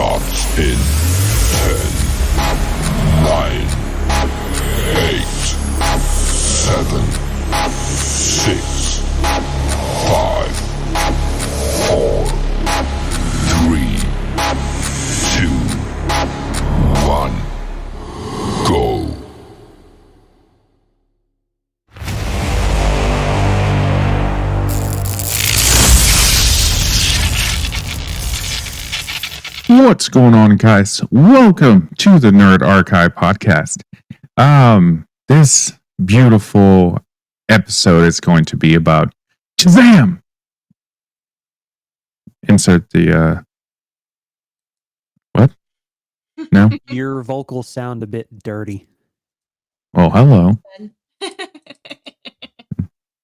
starts in 10, 9, 8, 7, 6, 5, 4, 3, 2, 1, go. What's going on, guys? Welcome to the Nerd Archive podcast. This beautiful episode is going to be about Shazam. Insert the what? No? Your vocals sound a bit dirty. Oh, hello. You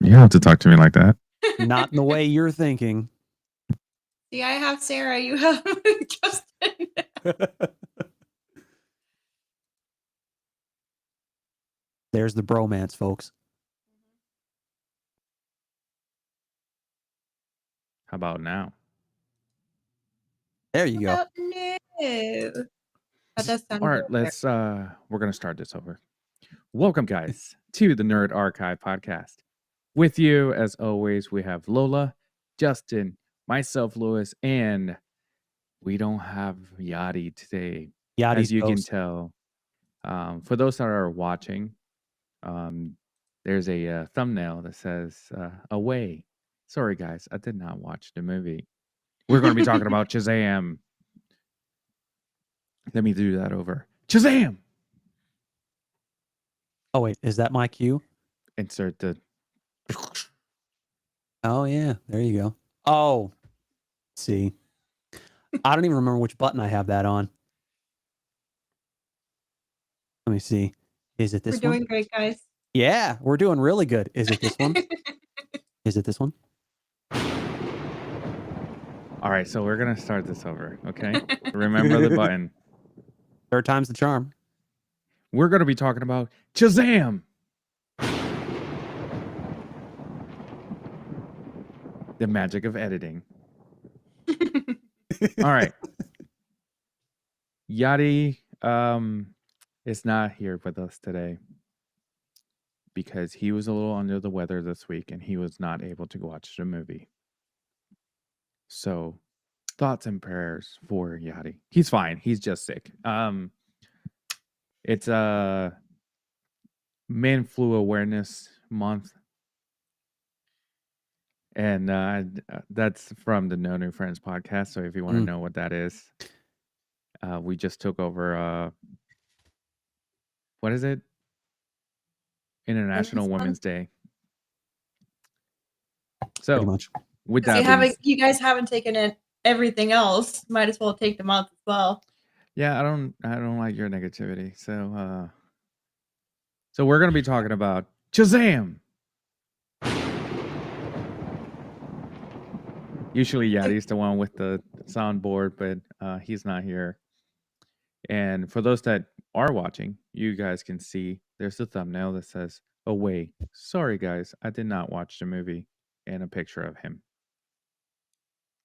don't have to talk to me like that. Not in the way you're thinking. See, I have Sarah, you have Justin. There's the bromance, folks. How about now? There you go. Oh, no. That does sound All right, better. let's we're gonna start this over. Welcome, guys, to the Nerd Archive podcast. With you, as always, we have Lola, Justin, myself, Lewis, and we don't have Yadi today. Yachty's As you ghost. can tell, for those that are watching, there's a thumbnail that says "Away." Sorry, guys, I did not watch the movie. We're going to be talking about Shazam. Let me do that over. Shazam! Oh, wait, is that my cue? Insert the. Oh, yeah, there you go. Oh, see. I don't even remember which button I have that on. Let me see. Is it We're this one? doing great, guys. Yeah, we're doing really good. Is it this one? Is it this one? All right, so we're going to start this over, okay? Remember the button. Third time's the charm. We're going to be talking about Shazam! The magic of editing. All right. Yadi is not here with us today because he was a little under the weather this week and he was not able to watch the movie. So, thoughts and prayers for Yadi. He's fine. He's just sick. It's Man Flu Awareness Month. And that's from the No New Friends podcast. So if you want to know what that is, we just took over. What is it? International Women's Day. Pretty So much. with that, You guys haven't taken in everything else. Might as well take the month as well. yeah, I don't like your negativity. So we're gonna be talking about Shazam. Usually Yadi's the one with the soundboard, but he's not here. And for those that are watching, you guys can see there's a thumbnail that says, "Away." Sorry, guys, I did not watch the movie, and a picture of him.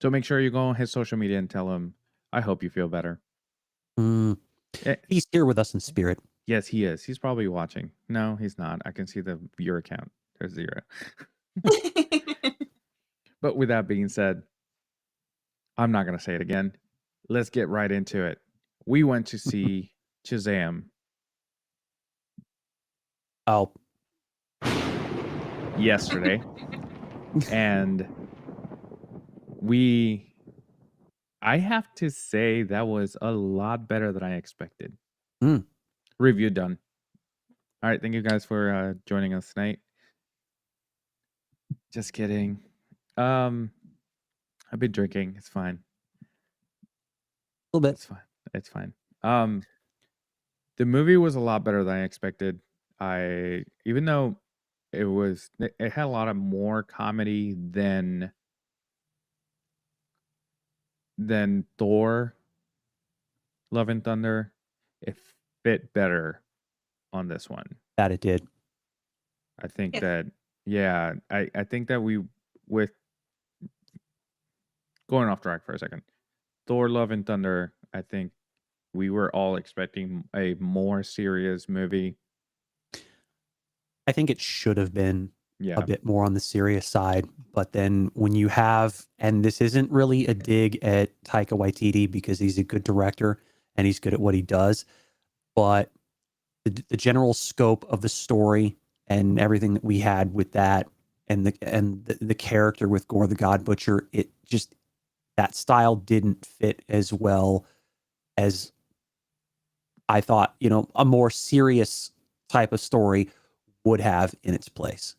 So make sure you go on his social media and tell him, I hope you feel better. He's here with us in spirit. Yes, he is. He's probably watching. No, he's not. I can see the viewer count. There's 0. But with that being said, I'm not going to say it again. Let's get right into it. We went to see Shazam. Oh, Yesterday. And I have to say that was a lot better than I expected. Review done. All right. Thank you guys for joining us tonight. Just kidding. I've been drinking. It's fine. a little bit. It's fine. It's fine. The movie was a lot better than I expected. Even though it had a lot of more comedy than Thor, Love and Thunder, it fit better on this one. That it did. I think Yes. that, yeah, I think that with going off track for a second, Thor, Love and Thunder, I think we were all expecting a more serious movie. I think it should have been Yeah. a bit more on the serious side. But then when you have, and this isn't really a dig at Taika Waititi because he's a good director and he's good at what he does, but the general scope of the story and everything that we had with that and the character with Gore the God Butcher, it just, that style didn't fit as well as I thought, a more serious type of story would have in its place.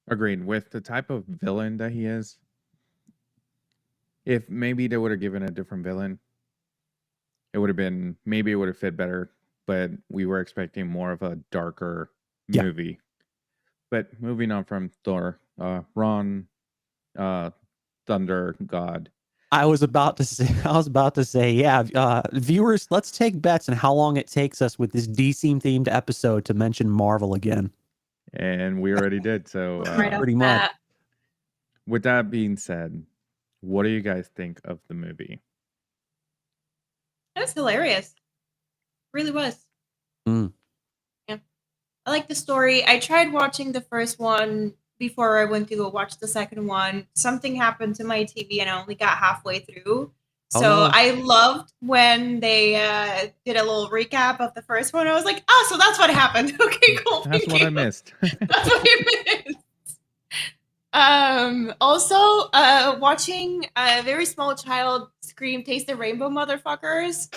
Agreed. With the type of villain that he is, if maybe they would have given a different villain, it would have been, maybe it would have fit better, but we were expecting more of a darker Yeah. movie. But moving on from Thor, Ron, Thunder God. I was about to say, yeah, viewers, let's take bets on how long it takes us with this DC themed episode to mention Marvel again. And we already did. So Right off pretty the much. bat. with that being said, what do you guys think of the movie? It was hilarious. Really was. Mm. Yeah. I like the story. I tried watching the first one before I went to go watch the second one. Something happened to my TV and I only got halfway through. Oh, So no. I loved when they did a little recap of the first one. I was like, oh, so that's what happened. Okay, cool. That's thank what I you. missed. That's what I missed. Also, watching a very small child scream, "Taste the rainbow, motherfuckers."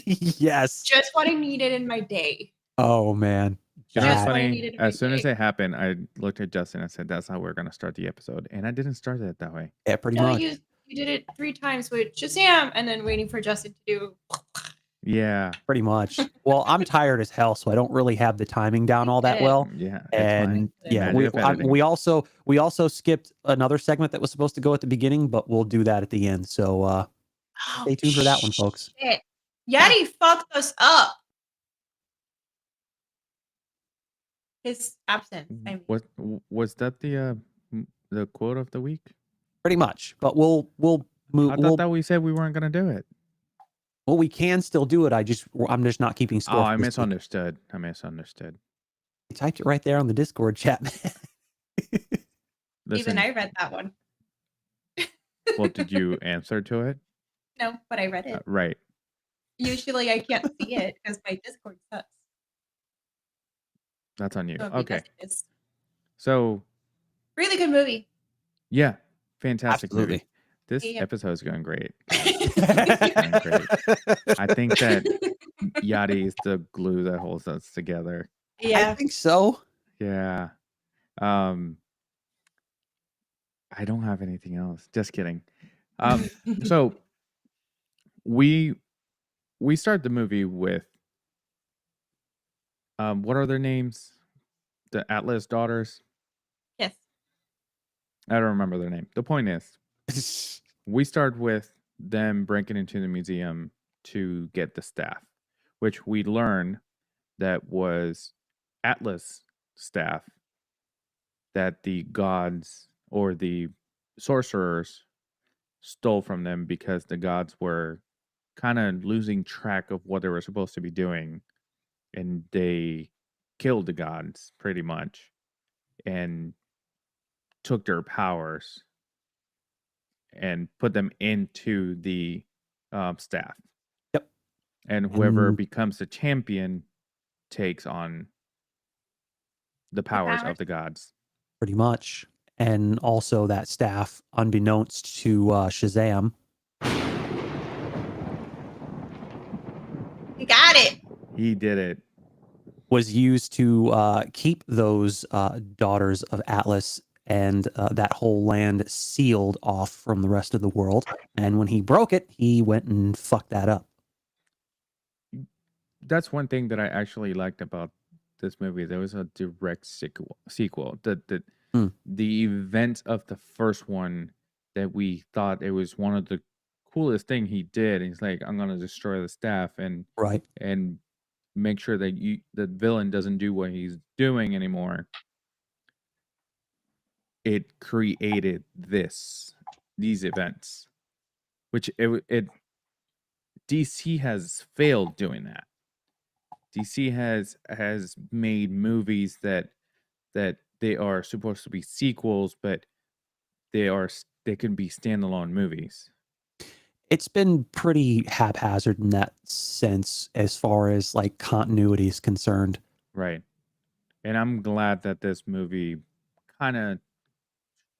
Yes. Just what I needed in my day. Oh man. You know, it's Just what I funny. needed in my As soon as day. it happened, I looked at Justin and I said, "That's how we're going to start the episode." And I didn't start it that way. Yeah, pretty No, much. you did it 3 times with Shazam and then waiting for Justin to do. Yeah. Pretty much. Well, I'm tired as hell, so I don't really have the timing down all that get it. well. Yeah. It's And fine. yeah, Magic of editing. we also skipped another segment that was supposed to go at the beginning, but we'll do that at the end. So Oh, stay tuned for that one, folks. shit. Yeti fucked us up. His absence. I mean, What was that the quote of the week? Pretty much. But we'll move. I thought that we said we weren't going to do it. Well, we can still do it. I'm just not keeping score. Oh, for I this week. misunderstood. I misunderstood. I typed it right there on the Discord chat. Listen, even I read that one. well, did you answer to it? No, but I read it. Right. Usually I can't see it because my Discord sucks. That's on you. So Okay. it's So, really good movie. yeah, fantastic movie. Absolutely. This Yeah. episode's going great. It's going great. I think that Yachty is the glue that holds us together. I Yeah. think so. Yeah. I don't have anything else. Just kidding. So we start the movie with what are their names? The Atlas daughters. Yes. I don't remember their name. The point is, we start with them breaking into the museum to get the staff, which we learn that was Atlas staff that the gods or the sorcerers stole from them because the gods were kind of losing track of what they were supposed to be doing, and they killed the gods pretty much and took their powers and put them into the staff. Yep. And whoever And- becomes the champion takes on the powers of the gods. Pretty much. And also that staff, unbeknownst to Shazam, You got it. He did it. was used to keep those daughters of Atlas and that whole land sealed off from the rest of the world. And when he broke it, he went and fucked that up. That's one thing that I actually liked about this movie. There was a direct sequel. The events of the first one that we thought it was one of the coolest thing he did. He's like, I'm gonna destroy the staff and Right. and make sure that the villain doesn't do what he's doing anymore. It created these events, which it DC has failed doing that. DC has made movies that they are supposed to be sequels, but they can be standalone movies. It's been pretty haphazard in that sense as far as like continuity is concerned. Right. And I'm glad that this movie kind of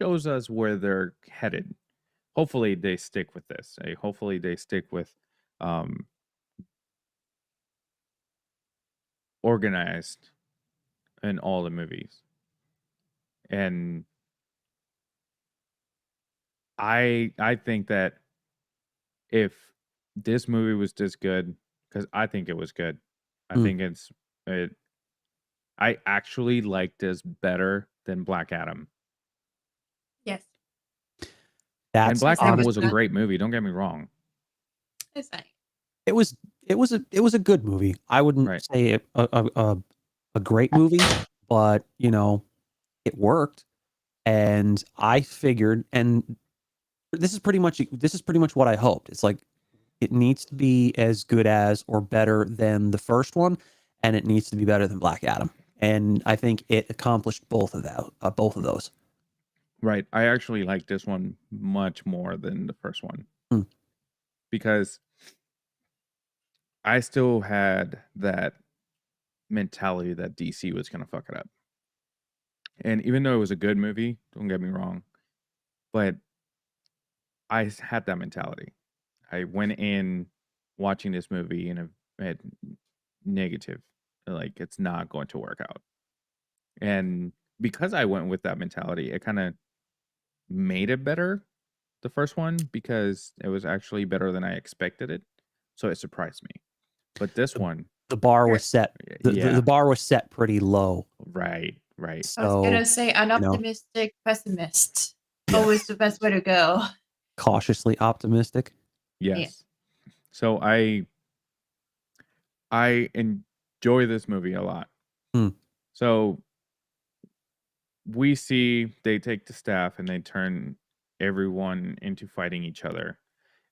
shows us where they're headed. Hopefully they stick with this. Hopefully they stick with um, organized in all the movies. And I think that if this movie was this good, because I think it was good, I think I actually like this better than Black Adam. Yes. And That's Black Adam was a honestly, great movie. Don't get me wrong. It's funny. it was a good movie. I wouldn't Right. say a great movie, but you know, it worked. And I figured, and this is pretty much what I hoped. It's like it needs to be as good as or better than the first one, and it needs to be better than Black Adam. And I think it accomplished both of those. Right. I actually like this one much more than the first one. Hmm. Because I still had that mentality that DC was going to fuck it up. And even though it was a good movie, don't get me wrong, but I had that mentality. I went in watching this movie in a negative, like it's not going to work out. And because I went with that mentality, it kind of made it better, the first one, because it was actually better than I expected it. So it surprised me. But this one, The bar was set. yeah, The bar was set pretty low. right. I was So gonna say an you know, optimistic pessimist. Yes. Always the best way to go. cautiously optimistic. Yes. So I enjoy this movie a lot. Hmm. So we see they take the staff and they turn everyone into fighting each other,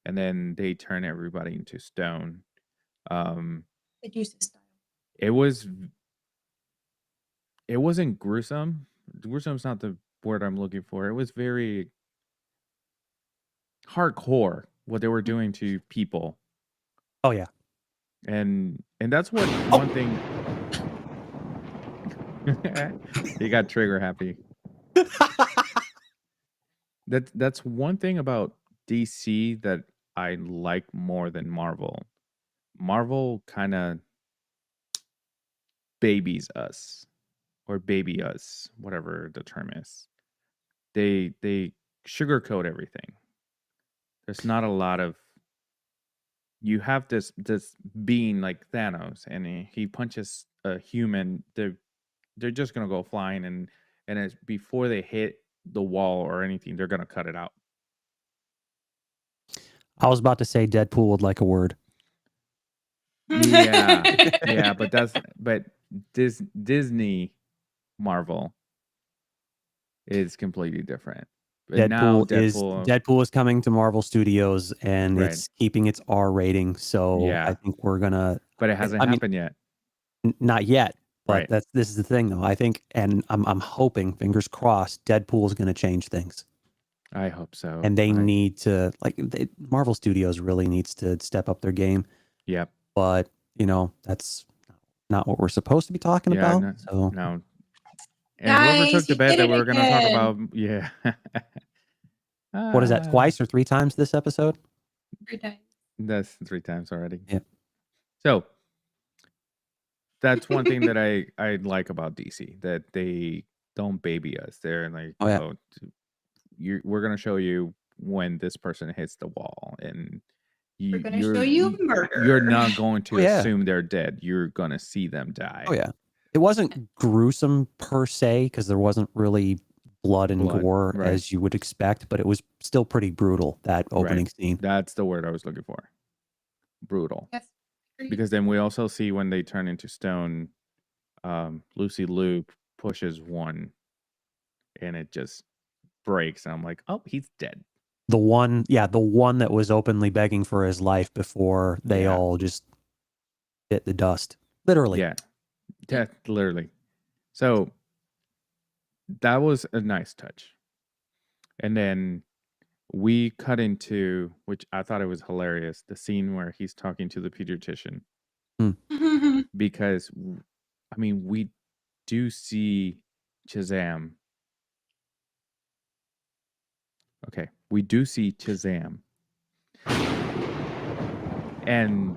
and then they turn everybody into stone. It uses style. It wasn't gruesome. Gruesome's not the word I'm looking for. It was very hardcore what they were doing to people. Oh yeah. And that's what one thing he got trigger happy. That's one thing about DC that I like more than Marvel. Marvel kind of babies us or baby us, whatever the term is. They sugarcoat everything. There's not a lot of you have this being like Thanos, and he punches a human. They're just gonna go flying, and it's before they hit the wall or anything, they're gonna cut it out. I was about to say Deadpool would like a word. Yeah, but Disney Marvel is completely different. But now Deadpool is coming to Marvel Studios, and Right. it's keeping its R rating. So Yeah. I think we're gonna. but it hasn't I mean, happened yet. Not yet, but Right. this is the thing, though. I think, and I'm hoping, fingers crossed, Deadpool is going to change things, I hope so. and they need to Marvel Studios really needs to step up their game. Yep. But you know that's not what we're supposed to be talking about. No, So no. And whoever took Guys, the you bet did that it we were going to talk again. about, yeah. what is that? Twice or three times this episode? 3 times. That's 3 times already. Yeah. So that's one thing that I like about DC, that they don't baby us. They're like, Oh, yeah. we're gonna show you when this person hits the wall, and We're gonna show you murder. You're not going to Oh, yeah. assume they're dead. You're gonna see them die. Oh yeah, it wasn't gruesome per se because there wasn't really blood and gore right. as you would expect, but it was still pretty brutal, that opening scene. That's the word I was looking for. Brutal. Yes. Because then we also see when they turn into stone, Lucy Liu pushes one, and it just breaks, and I'm like, oh, he's dead. The one that was openly begging for his life before they Yeah. all just hit the dust. Literally. Yeah. Literally. So that was a nice touch. And then we cut into, which I thought it was hilarious, the scene where he's talking to the pediatrician. Because, I mean, we do see Shazam. Okay. We do see Shazam. And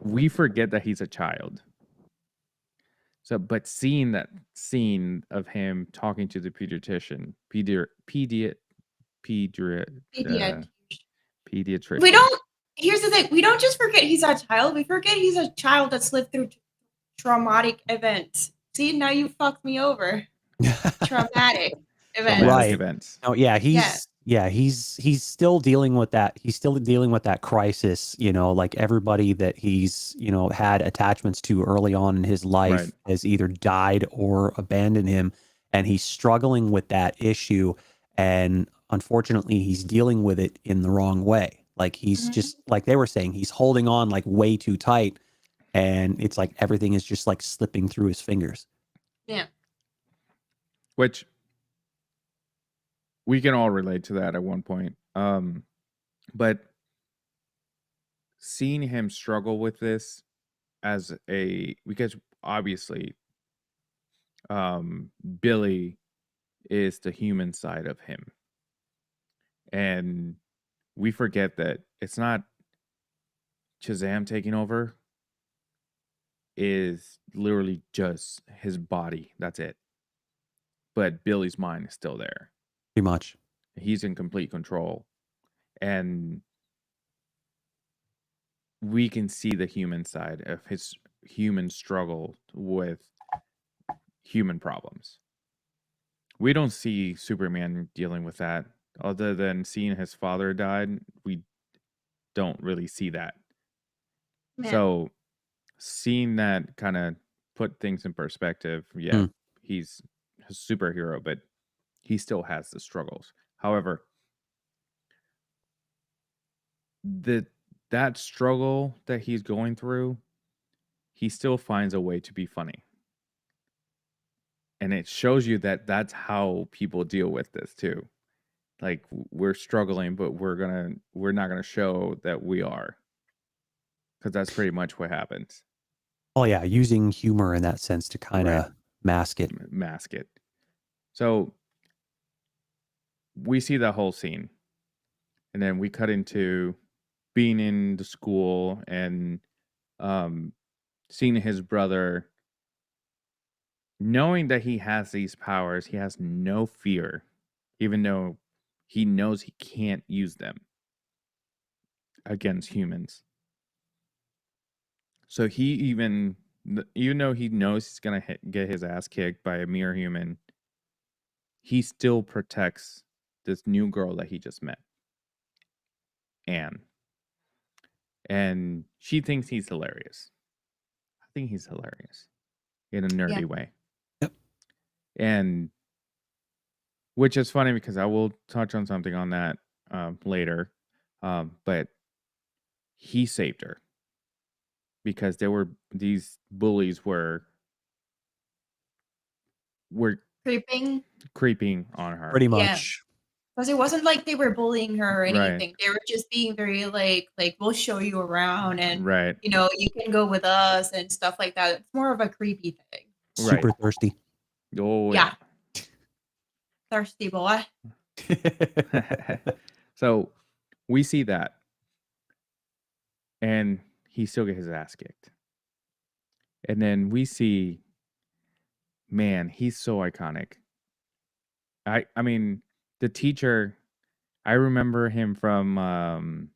we forget that he's a child. So, but seeing that scene of him talking to the pediatrician, pediatrician. We don't. Here's the thing: we don't just forget he's a child. We forget he's a child that's lived through traumatic events. See, now you fucked me over. Traumatic events. Right. Events. Oh yeah, he's still dealing with that. He's still dealing with that crisis, like everybody that he's, had attachments to early on in his life Right. has either died or abandoned him, and he's struggling with that issue, and unfortunately he's dealing with it in the wrong way. Like he's just, like they were saying, he's holding on like way too tight, and it's like everything is just like slipping through his fingers. Yeah. Which we can all relate to that at one point. But seeing him struggle with this because obviously Billy is the human side of him. And we forget that it's not Shazam taking over, is literally just his body. That's it. But Billy's mind is still there. Pretty much. He's in complete control. And we can see the human side of his human struggle with human problems. We don't see Superman dealing with that. Other than seeing his father died, we don't really see that. Yeah. So seeing that kind of put things in perspective, he's a superhero, but he still has the struggles. However, that struggle that he's going through, he still finds a way to be funny. And it shows you that that's how people deal with this too. Like we're struggling, but we're not gonna show that we are, because that's pretty much what happens. Oh yeah, using humor in that sense to kind of mask it. So we see that whole scene, and then we cut into being in the school and seeing his brother, knowing that he has these powers. He has no fear, even though he knows he can't use them against humans. So he even though he knows he's gonna get his ass kicked by a mere human, he still protects this new girl that he just met, Anne. And she thinks he's hilarious. I think he's hilarious in a nerdy way. Yep. And which is funny because I will touch on something on that later. But he saved her because these bullies were creeping on her. Pretty much. Because it wasn't like they were bullying her or Right. anything. They were just being very like we'll show you around and Right. you can go with us and stuff like that. It's more of a creepy thing. Super thirsty. Oh Yeah. Thirsty boy. So we see that, and he still gets his ass kicked. And then we see, man, he's so iconic. I mean, the teacher, I remember him from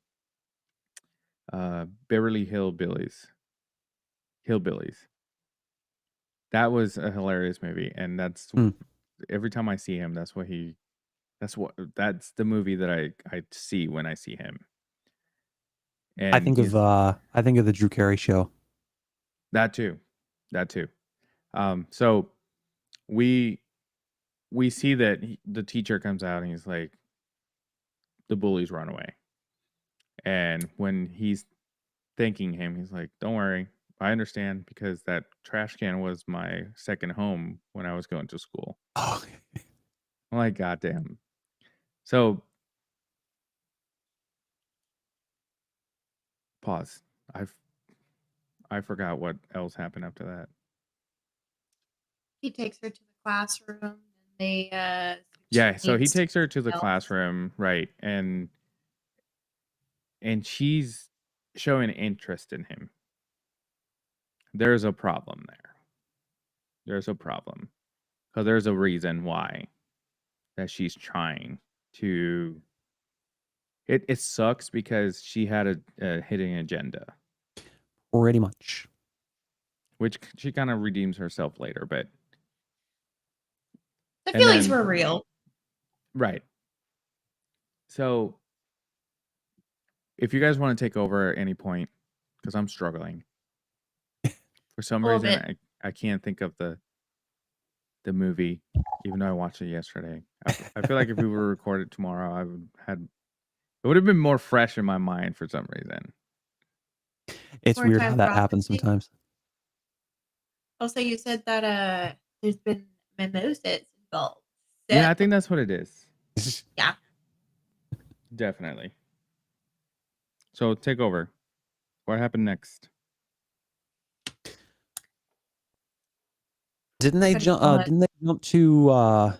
Beverly Hillbillies. That was a hilarious movie, and that's every time I see him, that's the movie that I see when I see him. And I think of the Drew Carey Show. That too. So we see that the teacher comes out and he's like, the bullies run away. And when he's thanking him, he's like, "Don't worry, I understand because that trash can was my second home when I was going to school." Oh, I'm like, goddamn. So pause. I forgot what else happened after that. He takes her to the classroom and they Yeah, so he meets takes her to the else. classroom, right? And she's showing interest in him. There's a problem there. There's a problem. Because there's a reason why that she's trying to. It sucks because she had a hidden agenda, pretty much. which she kind of redeems herself later, but The and feelings then- were real. right. So if you guys want to take over at any point, because I'm struggling. For some A little reason, I can't think of the movie, even though I watched it yesterday. I feel like if we were recorded tomorrow, it would have been more fresh in my mind for some reason. It's More weird time how that happens processing. sometimes. Also, you said that there's been mimosas involved. Yeah, I think that's what it is. Yeah. Definitely. So take over. What happened next? Didn't they jump? Didn't they jump to? I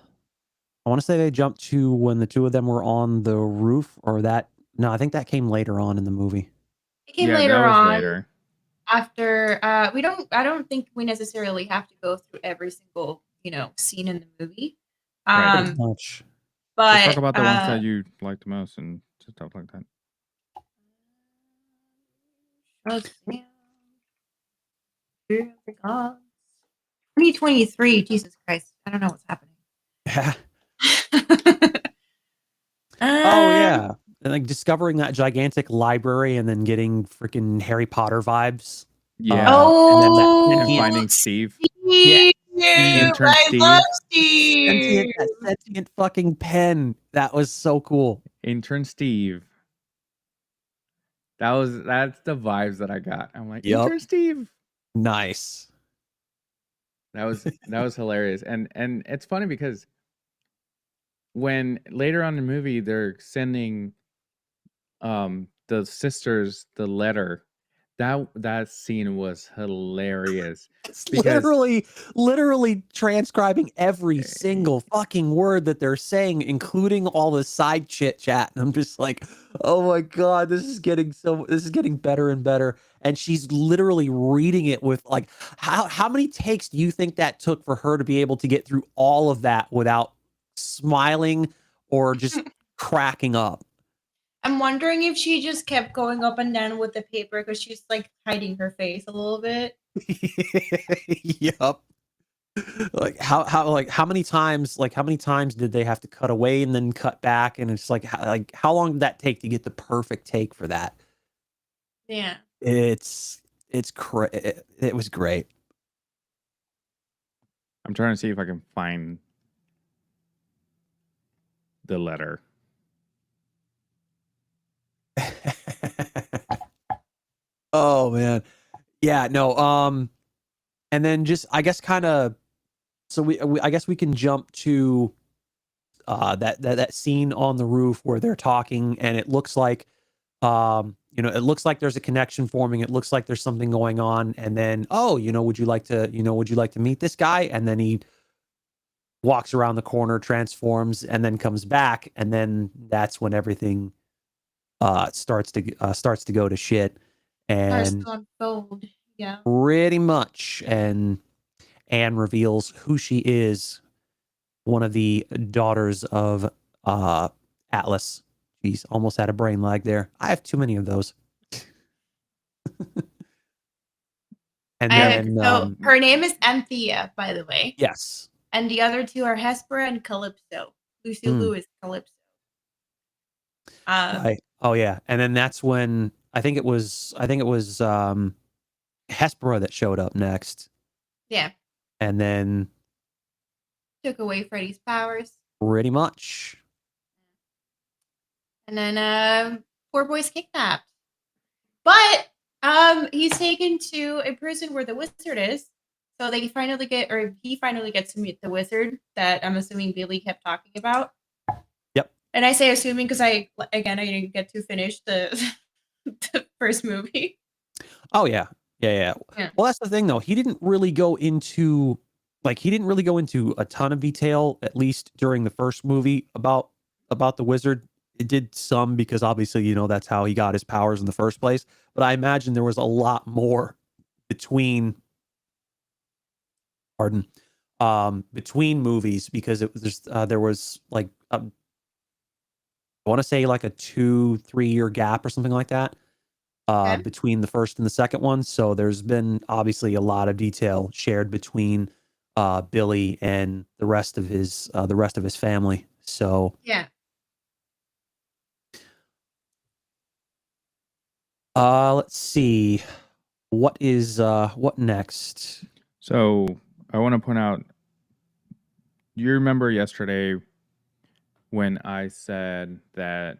want to say they jumped to when the two of them were on the roof, or that. No, I think that came later on in the movie. It came Yeah, later that was on. later. After I don't think we necessarily have to go through every single scene in the movie. Right. Pretty much. But Let's talk about the ones that you liked the most and stuff like that. Shazam. 2023. Jesus Christ! I don't know what's happening. Yeah. Oh yeah, and like discovering that gigantic library and then getting freaking Harry Potter vibes. Yeah. Oh, and finding Steve. Steve. Intern I Steve. love Steve. That sentient fucking pen. That was so cool. Intern Steve. That's the vibes that I got. I'm like, Yep. Intern Steve. Nice. That was hilarious. And it's funny because when later on in the movie they're sending the sisters the letter, that scene was hilarious. It's Because- literally transcribing every single fucking word that they're saying, including all the side chit chat. And I'm just like, oh my God, this is getting better and better. And she's literally reading it with like, how many takes do you think that took for her to be able to get through all of that without smiling or just cracking up? I'm wondering if she just kept going up and down with the paper because she's like hiding her face a little bit. Yep. Like how many times did they have to cut away and then cut back, and it's like how long did that take to get the perfect take for that? Yeah. It was great. I'm trying to see if I can find the letter. Oh man. Yeah, no, and then just I guess kind of so I guess we can jump to that scene on the roof where they're talking, and it looks like it looks like there's a connection forming. It looks like there's something going on, and then would you like to meet this guy? And then he walks around the corner, transforms, and then comes back, and then that's when everything starts to go to shit. And Starts to unfold. Yeah. pretty much, and Anne reveals who she is, one of the daughters of Atlas. Jeez, almost had a brain lag there. I have too many of those. And then her name is Anthea, by the way. yes. And the other two are Hespera and Calypso. Lucy Liu is Calypso. Right. Oh yeah. And then that's when I think it was Hespera that showed up next. Yeah. And then Took away Freddy's powers. pretty much. And then poor boy's kidnapped. But he's taken to a prison where the wizard is. So he finally gets to meet the wizard that I'm assuming Billy kept talking about. Yep. And I say assuming because I didn't get to finish the the first movie. Oh yeah. Yeah. Well, that's the thing though. He didn't really go into a ton of detail, at least during the first movie, about the wizard. It did some because obviously, that's how he got his powers in the first place. But I imagine there was a lot more between between movies, because it was there was like I want to say like a 2-3 year gap or something like that between the first and the second one. So there's been obviously a lot of detail shared between Billy and the rest of his family. So yeah. Let's see, what next? So I want to point out, you remember yesterday when I said that,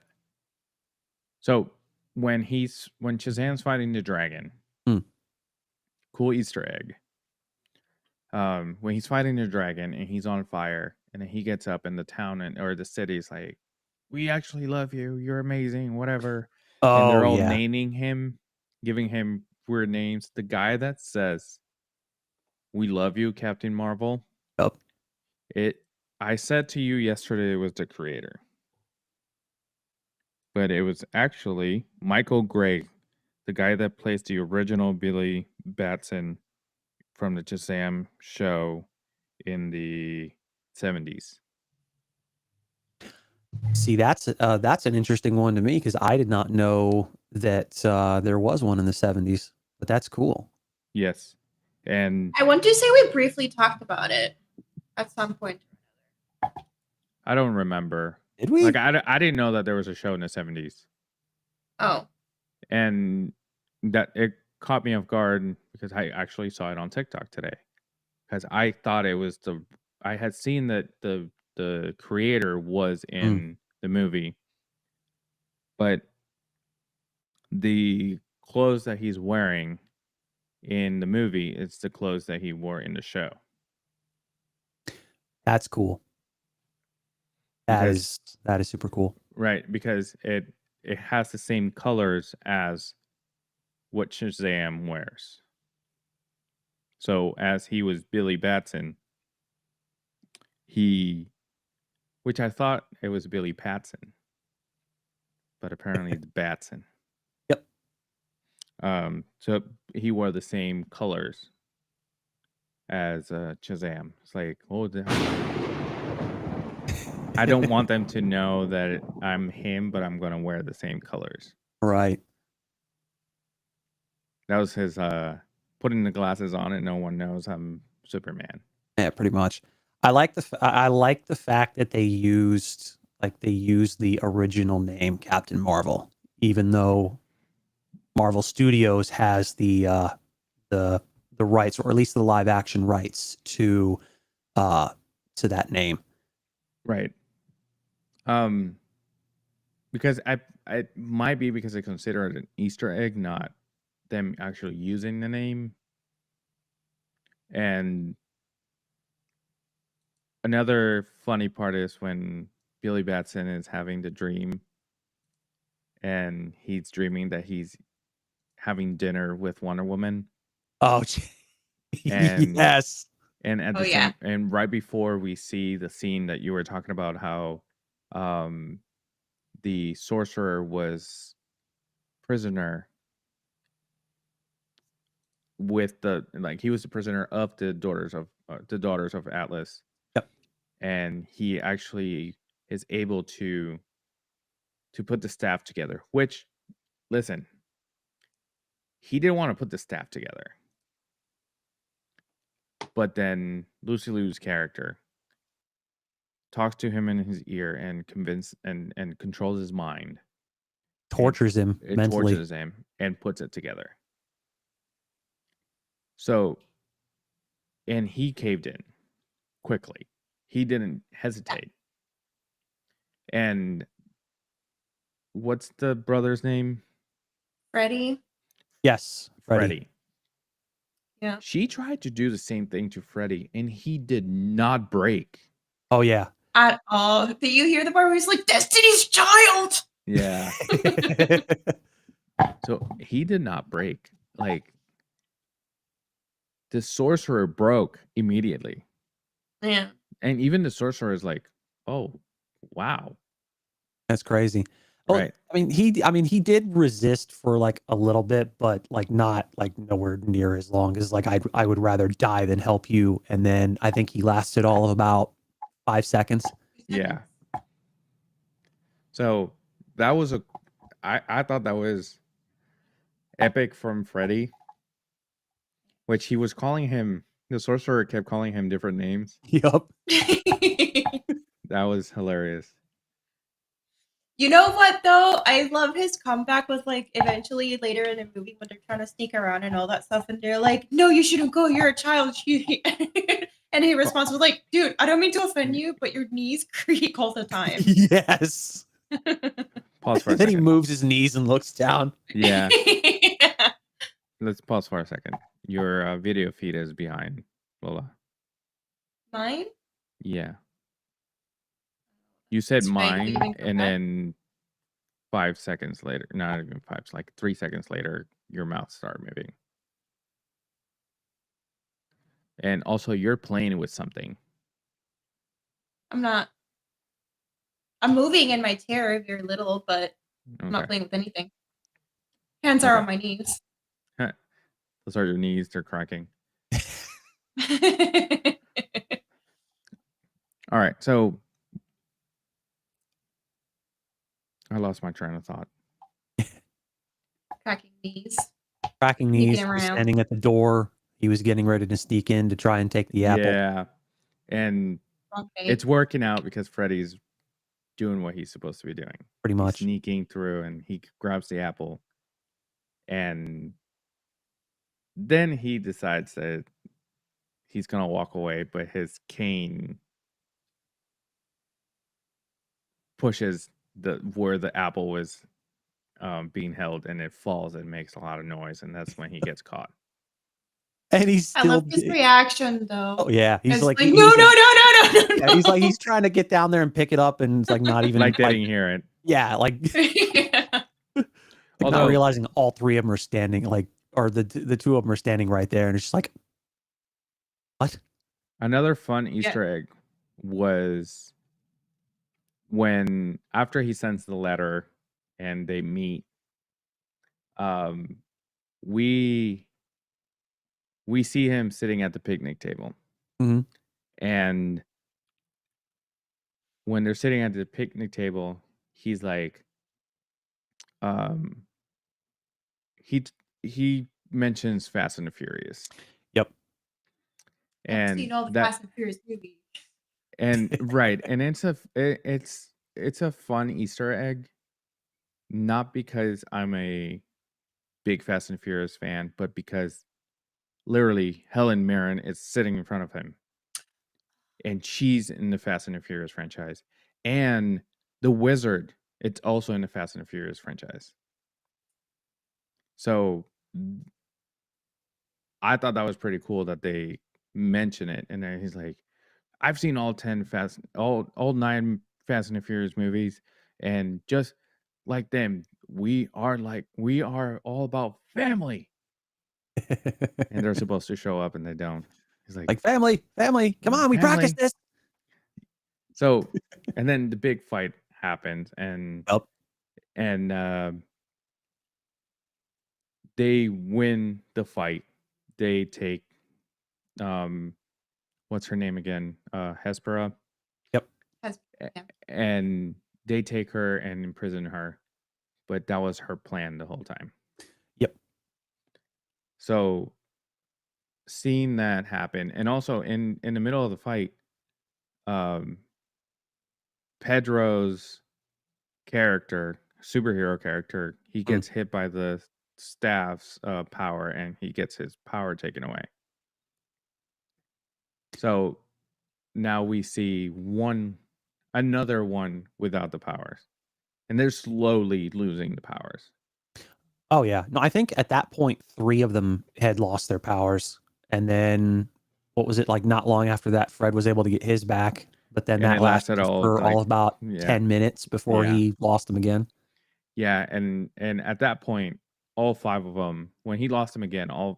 so when Shazam's fighting the dragon, cool Easter egg. When he's fighting the dragon and he's on fire, and then he gets up and the town or the city's like, "We actually love you. You're amazing, whatever." And they're all naming him, giving him weird names. The guy that says, "We love you, Captain Marvel." Yep. I said to you yesterday it was the creator. But it was actually Michael Gray, the guy that plays the original Billy Batson from the Shazam show in the 70s. See, that's an interesting one to me, because I did not know that there was one in the 70s, but that's cool. Yes. And I want to say we briefly talked about it at some point. I don't remember. Did we? Like, I didn't know that there was a show in the 70s. Oh. And that it caught me off guard because I actually saw it on TikTok today. Because I thought it was I had seen that the creator was in the movie, but the clothes that he's wearing in the movie is the clothes that he wore in the show. That's cool. That is super cool. Right, because it has the same colors as what Shazam wears. So as he was Billy Batson, which I thought it was Billy Patson, but apparently it's Batson. Yep. So he wore the same colors as Shazam. It's like, oh, I don't want them to know that I'm him, but I'm going to wear the same colors. Right. That was his putting the glasses on and no one knows I'm Superman. Yeah, pretty much. I like the fact that they used the original name Captain Marvel, even though Marvel Studios has the rights, or at least the live action rights to that name. Right. Because it might be because I consider it an Easter egg, not them actually using the name. And another funny part is when Billy Batson is having the dream and he's dreaming that he's having dinner with Wonder Woman. Oh, and yes. And at the and right before we see the scene that you were talking about, how the sorcerer was prisoner with he was the prisoner of the daughters of Atlas. Yep. And he actually is able to put the staff together, which, listen, he didn't want to put the staff together. But then Lucy Liu's character talks to him in his ear and controls his mind. Tortures him mentally. Tortures him and puts it together. So, and he caved in quickly. He didn't hesitate. And what's the brother's name? Freddy. Yes, Freddy. Freddy. Yeah. She tried to do the same thing to Freddy, and he did not break. Oh yeah. At all. Do you hear the part where he's like, Destiny's Child? Yeah. So he did not break. Like, the sorcerer broke immediately. Yeah. And even the sorcerer is like, oh, wow. That's crazy. Well, Right. I mean, he did resist for like a little bit, but like not like nowhere near as long as like I would rather die than help you. And then I think he lasted all of about 5 seconds. Yeah. So that was I thought that was epic from Freddy, which he was calling him, the sorcerer kept calling him different names. Yup. That was hilarious. You know what though? I love his comeback with like eventually later in the movie when they're trying to sneak around and all that stuff, and they're like, "No, you shouldn't go. You're a child." And he responds with like, "Dude, I don't mean to offend you, but your knees creak all the time." Yes. Pause for a Then he second. moves his knees and looks down. Yeah. Yeah. Let's pause for a second. Your video feed is behind, Lola. Mine? Yeah. You said Should I mine, even go and back? then 5 seconds later, not even 5, like 3 seconds later, your mouth started moving. And also, you're playing with something. I'm not. I'm moving in my chair very little, but I'm not Okay. playing with anything. Hands are on my knees. Those are your knees, they're cracking. All right, so I lost my train of thought. Cracking knees. Cracking Sneaking knees, he was around. standing at the door. He was getting ready to sneak in to try and take the apple. Yeah, and Okay. it's working out because Freddy's doing what he's supposed to be doing. Pretty He's much. sneaking through, and he grabs the apple, and then he decides that he's gonna walk away, but his cane pushes where the apple was being held, and it falls and makes a lot of noise, and that's when he gets caught. And he's I still. love his reaction though. Oh yeah, he's It's like, like, no. Yeah, he's like, he's trying to get down there and pick it up, and it's like not even Like they didn't hear it. Yeah, like, Yeah. like Although- not realizing all three of them are standing, like, or the two of them are standing right there, and it's just like, what? Another fun Easter egg was when after he sends the letter and they meet, we see him sitting at the picnic table. Mhm. And when they're sitting at the picnic table, he's like, he mentions Fast and the Furious. Yep. I've seen all the Fast and Furious movies. And right, and it's a fun Easter egg, not because I'm a big Fast and Furious fan, but because literally Helen Mirren is sitting in front of him, and she's in the Fast and the Furious franchise, and the Wizard, it's also in the Fast and the Furious franchise. So I thought that was pretty cool that they mention it, and then he's like, I've seen all 9 Fast and the Furious movies, and just like them, we are all about family. And they're supposed to show up and they don't. He's like family, come on, we practice this. So, and then the big fight happens, and Yep. and they win the fight. They take what's her name again? Hespera. Yep. And they take her and imprison her, but that was her plan the whole time. Yep. So seeing that happen, and also in the middle of the fight, Pedro's character, superhero character, he gets hit by the staff's power, and he gets his power taken away. So now we see another one without the powers, and they're slowly losing the powers. Oh yeah. No, I think at that point 3 of them had lost their powers, and then what was it, like, not long after that Fred was able to get his back, but then And that it lasted lasted all, for like, all of about yeah. 10 minutes before Yeah. he lost them again. Yeah, and at that point, all 5 of them, when he lost them again, the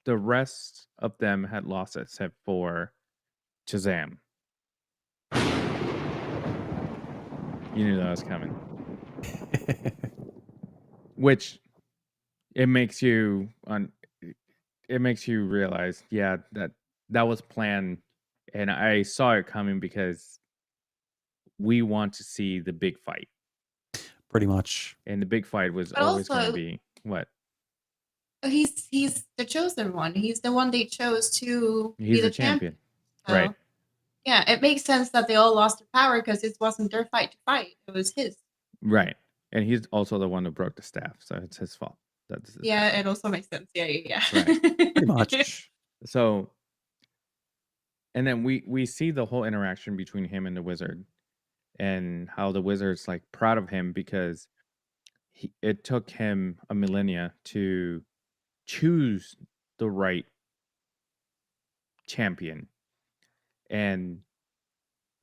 rest of them had lost except for Shazam. You knew that was coming. Which it makes you realize, yeah, that was planned, and I saw it coming because we want to see the big fight. Pretty much. And the big fight was But always going to also- be what? He's the chosen one. He's the one they chose to He's be the the champion. So, Right. yeah, it makes sense that they all lost their power because it wasn't their fight to fight. It was his. Right. And he's also the one who broke the staff, so it's his fault. That's his Yeah, fault. it also makes sense. Yeah. Right. Pretty much. So, and then we see the whole interaction between him and the wizard, and how the wizard's like proud of him because it took him a millennia to choose the right champion. And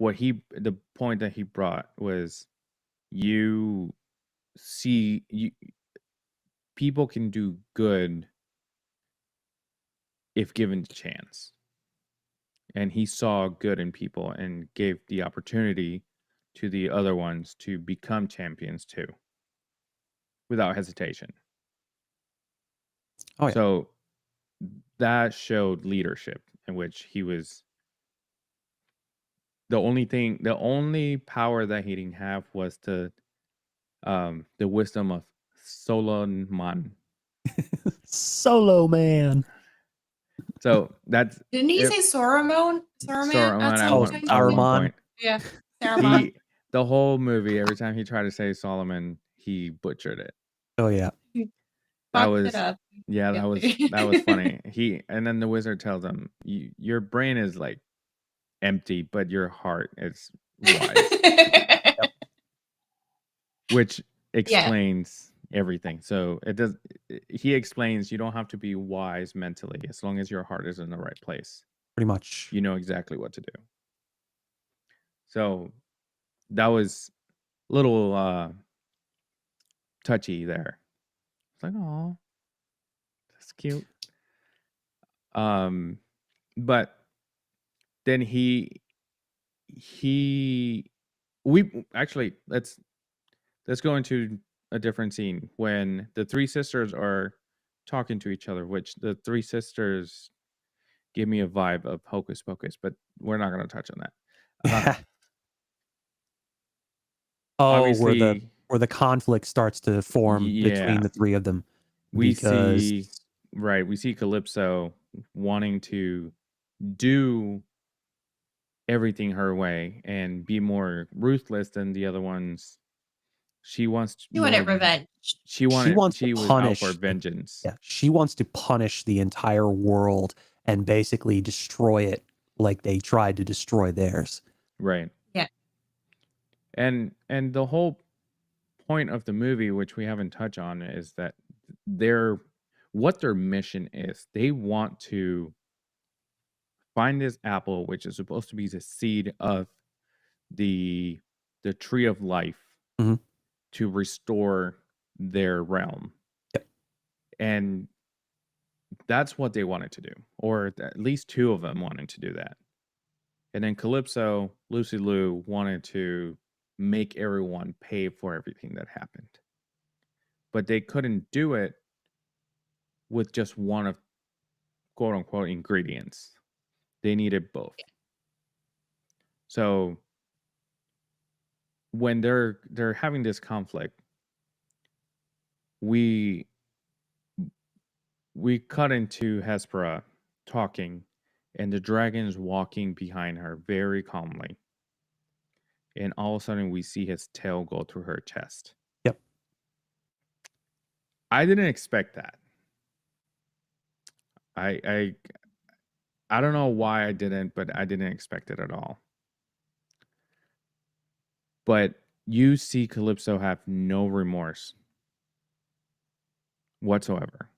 the point that he brought was, people can do good if given the chance. And he saw good in people and gave the opportunity to the other ones to become champions too, without hesitation. Oh yeah. So that showed leadership, in which he was the only power that he didn't have was the wisdom of Solomon. Solo man. So that's Didn't he say Saruman? Saruman at at some one point? Saruman. point. Yeah, Saruman. The whole movie, every time he tried to say Solomon, he butchered it. Oh yeah. That Fucked was it up. yeah, that was funny. And then the wizard tells him, your brain is like empty, but your heart is wise. Which explains everything. So he explains you don't have to be wise mentally, as long as your heart is in the right place. Pretty much. You know exactly what to do. So that was a little touchy there. It's like, oh, that's cute. But then let's go into a different scene when the 3 sisters are talking to each other, which the 3 sisters give me a vibe of Hocus Pocus, but we're not going to touch on that. Obviously, where the conflict starts to form between the 3 of them. We see Calypso wanting to do everything her way and be more ruthless than the other ones. She wants revenge. She was out for vengeance. Yeah, she wants to punish the entire world and basically destroy it like they tried to destroy theirs. Right. Yeah. And the whole point of the movie, which we haven't touched on, is that what their mission is. They want to find this apple, which is supposed to be the seed of the tree of life, to restore their realm. Yep. And that's what they wanted to do, or at least 2 of them wanted to do that. And then Calypso, Lucy Liu, wanted to make everyone pay for everything that happened. But they couldn't do it with just one of quote unquote ingredients. They needed both. So when they're having this conflict, we cut into Hespera talking, and the dragon's walking behind her very calmly. And all of a sudden we see his tail go through her chest. Yep. I didn't expect that. I don't know why I didn't, but I didn't expect it at all. But you see Calypso have no remorse whatsoever.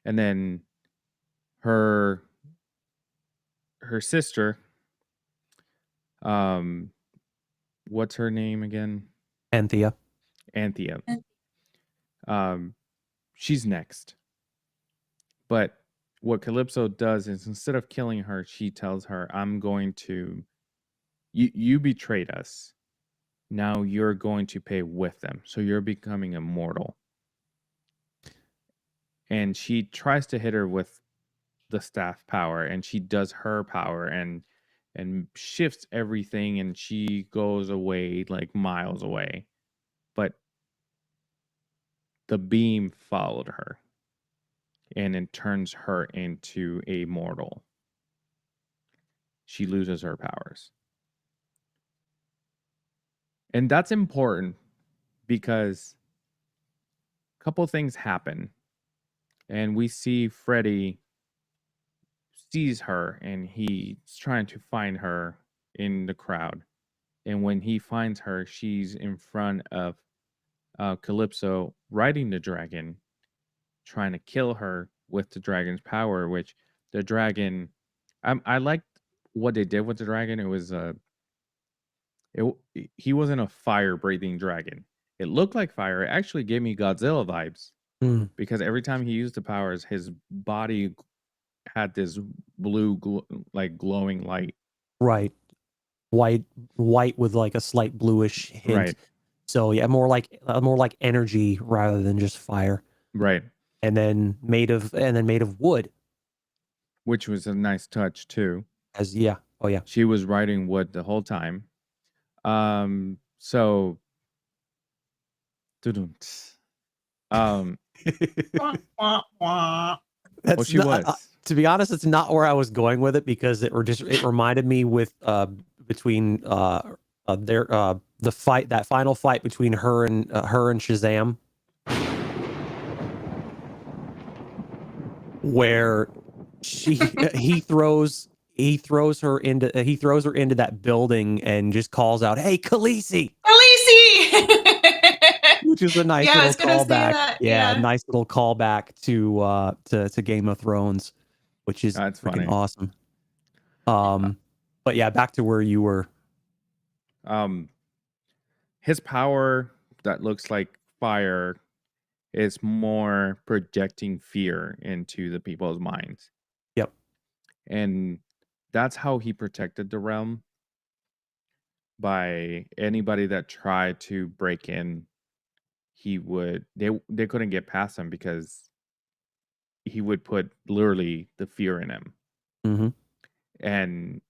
And then her sister, what's her name again? Anthea. She's next. But what Calypso does is, instead of killing her, she tells her, I'm going to, you betrayed us. Now you're going to pay with them. So you're becoming immortal. And she tries to hit her with the staff power, and she does her power and shifts everything, and she goes away like miles away. But the beam followed her, and it turns her into a mortal. She loses her powers. And that's important because a couple things happen. And we see Freddy sees her, and he's trying to find her in the crowd. And when he finds her, she's in front of Calypso riding the dragon, trying to kill her with the dragon's power, which the dragon... I liked what they did with the dragon. It was he wasn't a fire-breathing dragon. It looked like fire. It actually gave me Godzilla vibes because every time he used the powers, his body had this blue, glowing light. Right. White with like a slight bluish hint. Right. So yeah, more like energy rather than just fire. Right. And then made of wood, which was a nice touch too. Oh yeah. She was riding wood the whole time. So That's she was. To be honest, it's not where I was going with it, because it reminded me with between the fight, that final fight between her and Shazam, where he throws her into that building and just calls out, "Hey, Khaleesi!" Which is a nice little callback. Yeah, nice little callback to Game of Thrones, which is That's freaking funny. Awesome. But yeah, back to where you were. His power that looks like fire is more projecting fear into the people's minds. Yep. And that's how he protected the realm. By anybody that tried to break in, they couldn't get past him because he would put literally the fear in him. Mm-hmm. And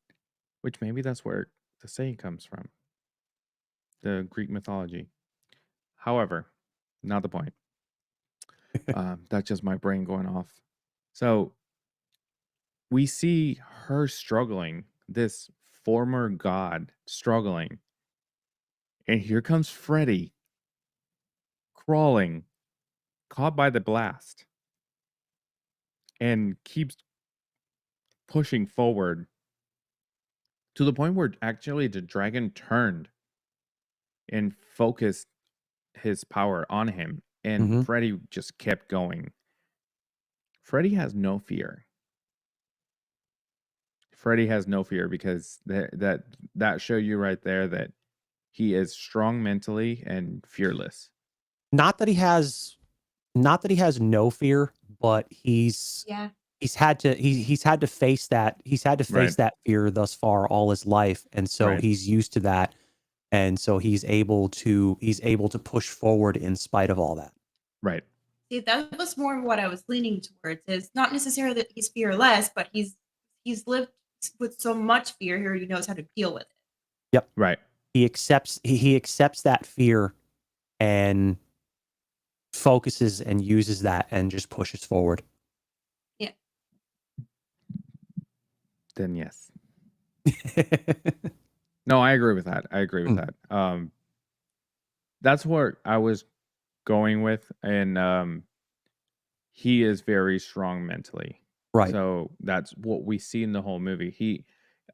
which maybe that's where the saying comes from, the Greek mythology. However, not the point. That's just my brain going off. So we see her struggling, this former god struggling. And here comes Freddy crawling, caught by the blast, and keeps pushing forward to the point where actually the dragon turned and focused his power on him, and Freddy just kept going. Freddy has no fear. Freddy has no fear because that show you right there that he is strong mentally and fearless. Not that he has no fear, but he's had to face that. He's had to face that fear thus far all his life, and so he's used to that, and so he's able to push forward in spite of all that. Right. See, that was more what I was leaning towards. Is not necessarily that he's fearless, but he's lived with so much fear here, he knows how to deal with it. Yep. Right. He accepts that fear and focuses and uses that and just pushes forward. Yeah. Then yes. No, I agree with that. that. That's where I was going with, and he is very strong mentally. Right. So that's what we see in the whole movie.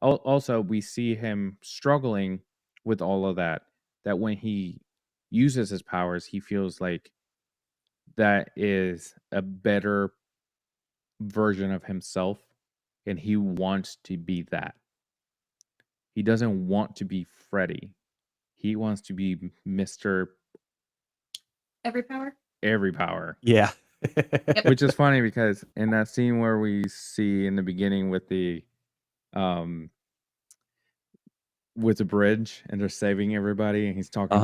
Also, we see him struggling with all of that. that when he uses his powers, he feels like that is a better version of himself, and he wants to be that. He doesn't want to be Freddy. He wants to be Mr. Every power. Every Power. Yeah. Which is funny because in that scene where we see in the beginning with the bridge and they're saving everybody and he's talking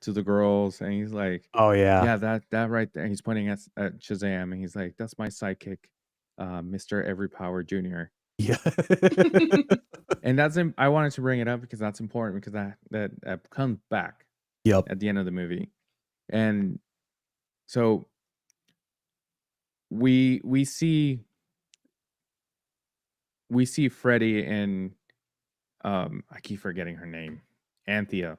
to the girls and he's like, Oh yeah. yeah, that right there. He's pointing at Shazam and he's like, that's my sidekick, Mr. Every Power Jr. Yeah. And I wanted to bring it up because that's important because that comes back at the end of the movie. And so we see Freddy and I keep forgetting her name, Anthea,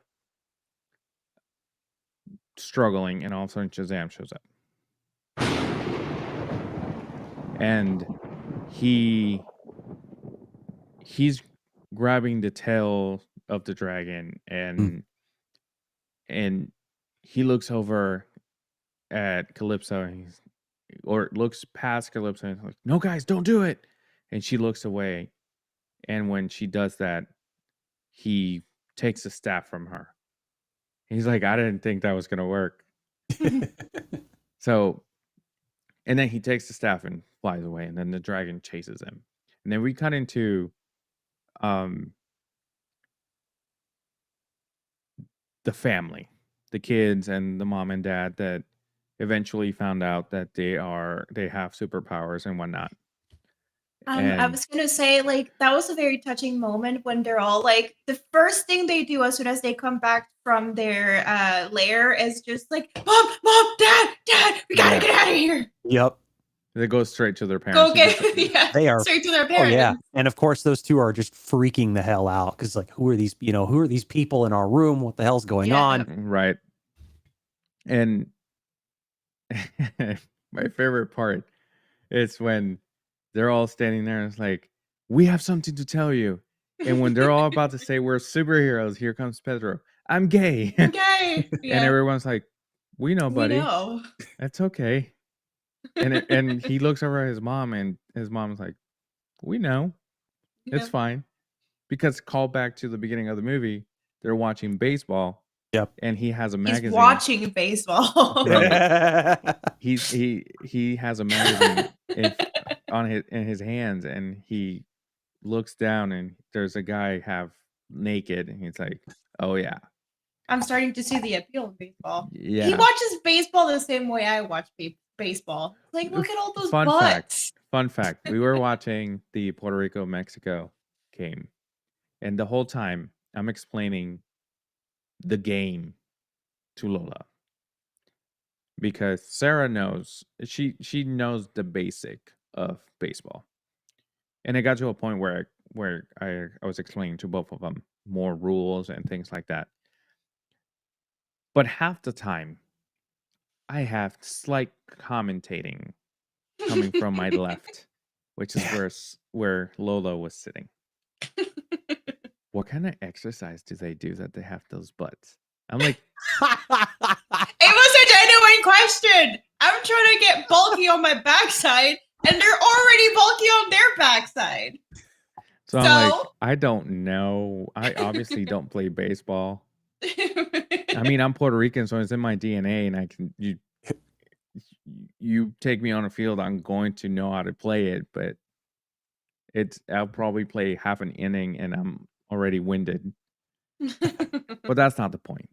struggling, and all of a sudden Shazam shows up. And he's grabbing the tail of the dragon and he looks over at Calypso and looks past Calypso and he's like, no guys, don't do it. And she looks away. And when she does that, he takes the staff from her. He's like, I didn't think that was gonna work. So, and then he takes the staff and flies away, and then the dragon chases him. And then we cut into the family, the kids and the mom and dad that eventually found out that they have superpowers and whatnot. I was gonna say, like, that was a very touching moment when they're all like, the first thing they do as soon as they come back from their lair is just like, mom, dad, we gotta get out of here. Yep. They go straight to their parents. Go get they are straight to their parents. Oh yeah, and of course those two are just freaking the hell out because like, who are these people in our room? What the hell's going on? Right. And my favorite part is when they're all standing there and it's like, we have something to tell you. And when they're all about to say we're superheroes, here comes Pedro. I'm gay. I'm gay. Yeah. And everyone's like, we know, buddy. We know. That's okay. And he looks over at his mom and his mom's like, we know. It's fine. Because call back to the beginning of the movie, they're watching baseball. Yep. And he has a magazine. He's watching baseball. Right. he has a magazine in his hands, and he looks down, and there's a guy half naked, and he's like, "Oh yeah." I'm starting to see the appeal of baseball. Yeah. He watches baseball the same way I watch baseball. Like, look at all those butts. Fun fact. We were watching the Puerto Rico-Mexico game, and the whole time I'm explaining the game to Lola because Sarah knows she knows the basic of baseball, and it got to a point where I was explaining to both of them more rules and things like that. But half the time, I have slight commentating coming from my left, which is where Lola was sitting. What kind of exercise do they do that they have those butts? I'm like, it was a genuine question. I'm trying to get bulky on my backside, and they're already bulky on their backside. So I'm like, I don't know. I obviously don't play baseball. I mean, I'm Puerto Rican, so it's in my DNA, and you take me on a field, I'm going to know how to play it, but I'll probably play half an inning and I'm already winded. But that's not the point.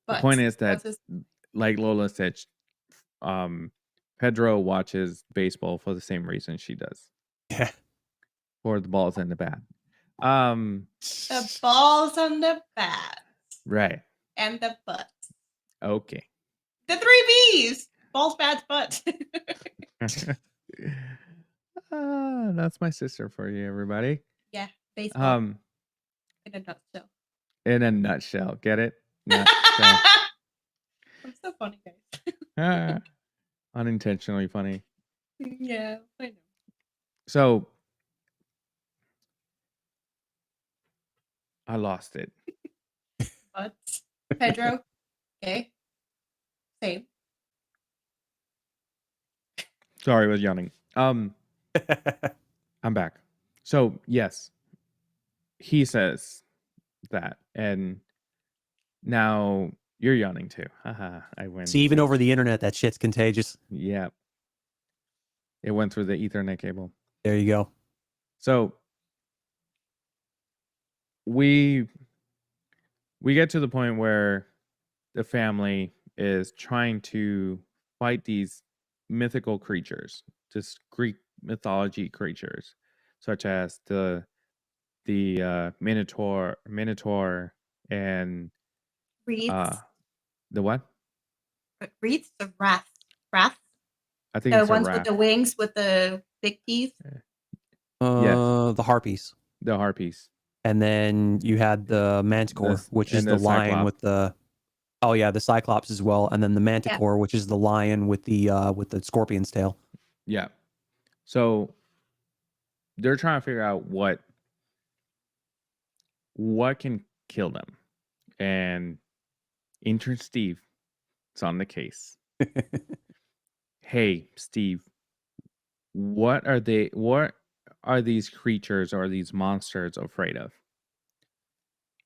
The point is that, like Lola said, Pedro watches baseball for the same reason she does. Yeah. For the balls and the bat. The balls and the bats. Right. And the butts. Okay. The 3 B's. Balls, bats, butts. That's my sister for you, everybody. Yeah, baseball. In a nutshell. In a nutshell. Get it? Nutshell. I'm so funny, guys. Unintentionally funny. Yeah, I know. So I lost it. thoughts? Pedro? Okay. Same. Sorry, I was yawning. I'm back. So yes, he says that, and now you're yawning too. Haha, I win. See, even over the internet, that shit's contagious. Yeah, it went through the Ethernet cable. There you go. So we get to the point where the family is trying to fight these mythical creatures, just Greek mythology creatures, such as the Minotaur, and Wreaths. the what? Wreaths of wrath. Wrath. I think The it's a ones with rat. the wings with the big teeth. The harpies. The harpies. And then you had the manticore, which is the lion Cyclops. with the. Oh yeah, the cyclops as well, and then the manticore, which is the lion with the scorpion's tail. Yeah. So they're trying to figure out what can kill them, and intern Steve is on the case. Hey, Steve, what are these creatures or these monsters afraid of?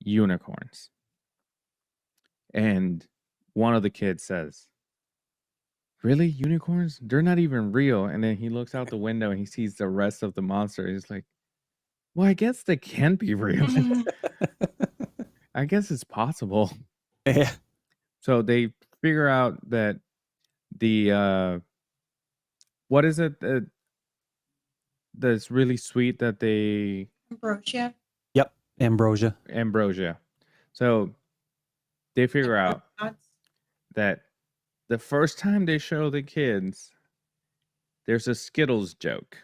Unicorns. And one of the kids says, really? Unicorns? They're not even real. And then he looks out the window and he sees the rest of the monster. He's like, well, I guess they can be real. I guess it's possible. Yeah. So they figure out that the what is it that's really sweet that they Ambrosia. Yep, ambrosia. So they figure out that the first time they show the kids, there's a Skittles joke.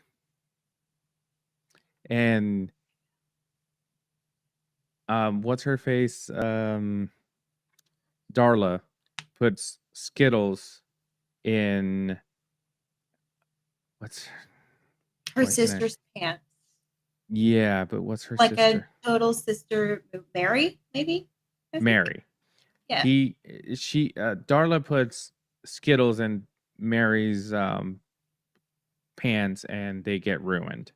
And what's her face? Darla puts Skittles in what's her sister's pants. Yeah, but what's her like sister? A total sister, Mary, maybe. Mary. Yeah. Darla puts Skittles in Mary's pants, and they get ruined.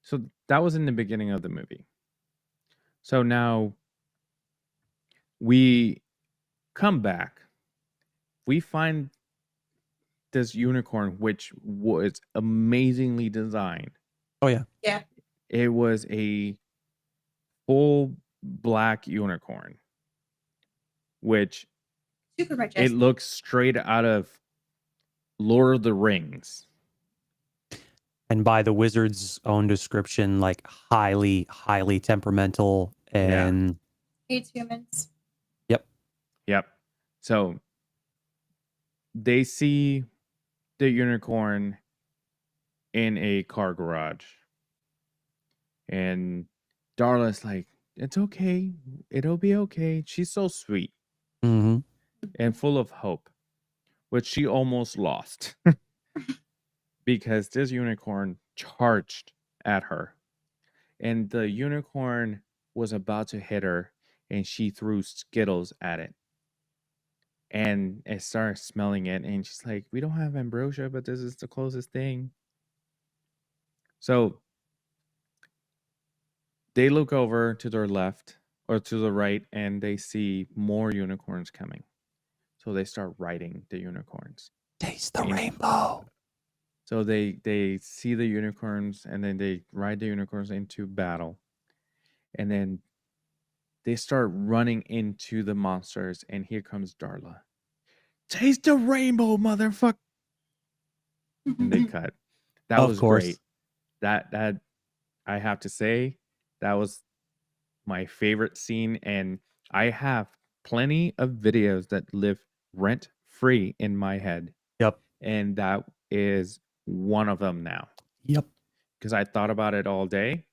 So that was in the beginning of the movie. So now we come back. We find this unicorn, which was amazingly designed. Oh yeah. Yeah. It was a full black unicorn, which super majestic. It looks straight out of Lord of the Rings. And by the wizard's own description, like highly, highly temperamental and hates humans. Yep. So they see the unicorn in a car garage. And Darla's like, it's okay. It'll be okay. She's so sweet. Mm-hmm. And full of hope, which she almost lost. Because this unicorn charged at her. And the unicorn was about to hit her, and she threw Skittles at it. And it started smelling it, and she's like, we don't have ambrosia, but this is the closest thing. So they look over to their left or to the right, and they see more unicorns coming. So they start riding the unicorns. Taste the rainbow. So they see the unicorns, and then they ride the unicorns into battle. And then they start running into the monsters, and here comes Darla. Taste the rainbow, motherfucker! And they cut. That was great. That I have to say, that was my favorite scene, and I have plenty of videos that live rent free in my head. Yep. And that is one of them now. Yep. Because I thought about it all day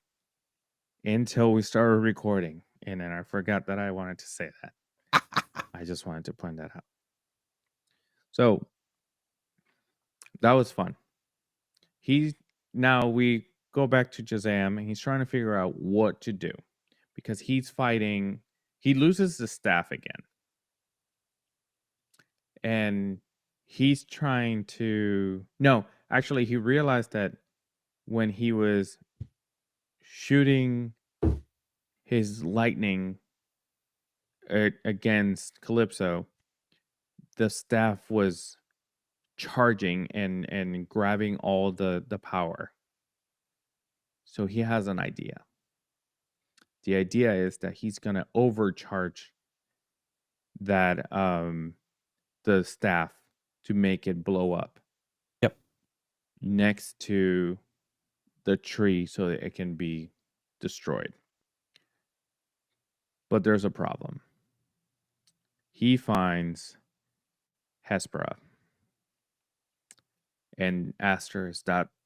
until we started recording, and then I forgot that I wanted to say that. I just wanted to point that out. So that was fun. Now we go back to Shazam, and he's trying to figure out what to do, because he's fighting he loses the staff again. And he's trying to... No, actually, he realized that when he was shooting his lightning against Calypso, the staff was charging and grabbing all the power. So he has an idea. The idea is that he's going to overcharge that the staff to make it blow up. Yep. Next to the tree so that it can be destroyed. But there's a problem. He finds Hespera and asks her,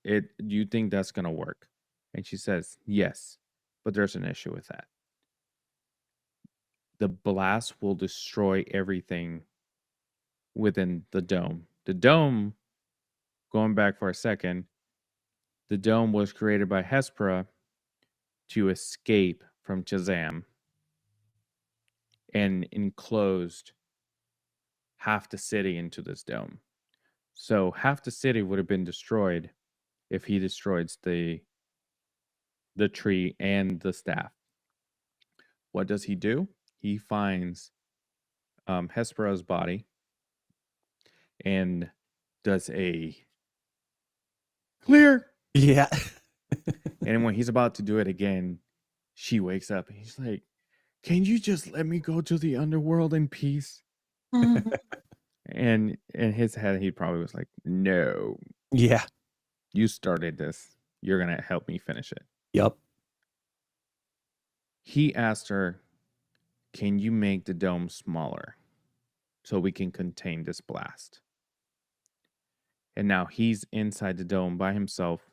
do you think that's going to work? And she says, yes, but there's an issue with that. The blast will destroy everything within the dome. The dome, going back for a second, the dome was created by Hespera to escape from Shazam and enclosed half the city into this dome. So half the city would have been destroyed if he destroys the tree and the staff. What does he do? He finds Hespera's body and does a clear. Yeah. And when he's about to do it again, she wakes up and he's like, can you just let me go to the underworld in peace? And in his head, he probably was like, no. Yeah. You started this. You're going to help me finish it. Yep. He asked her, can you make the dome smaller so we can contain this blast? And now he's inside the dome by himself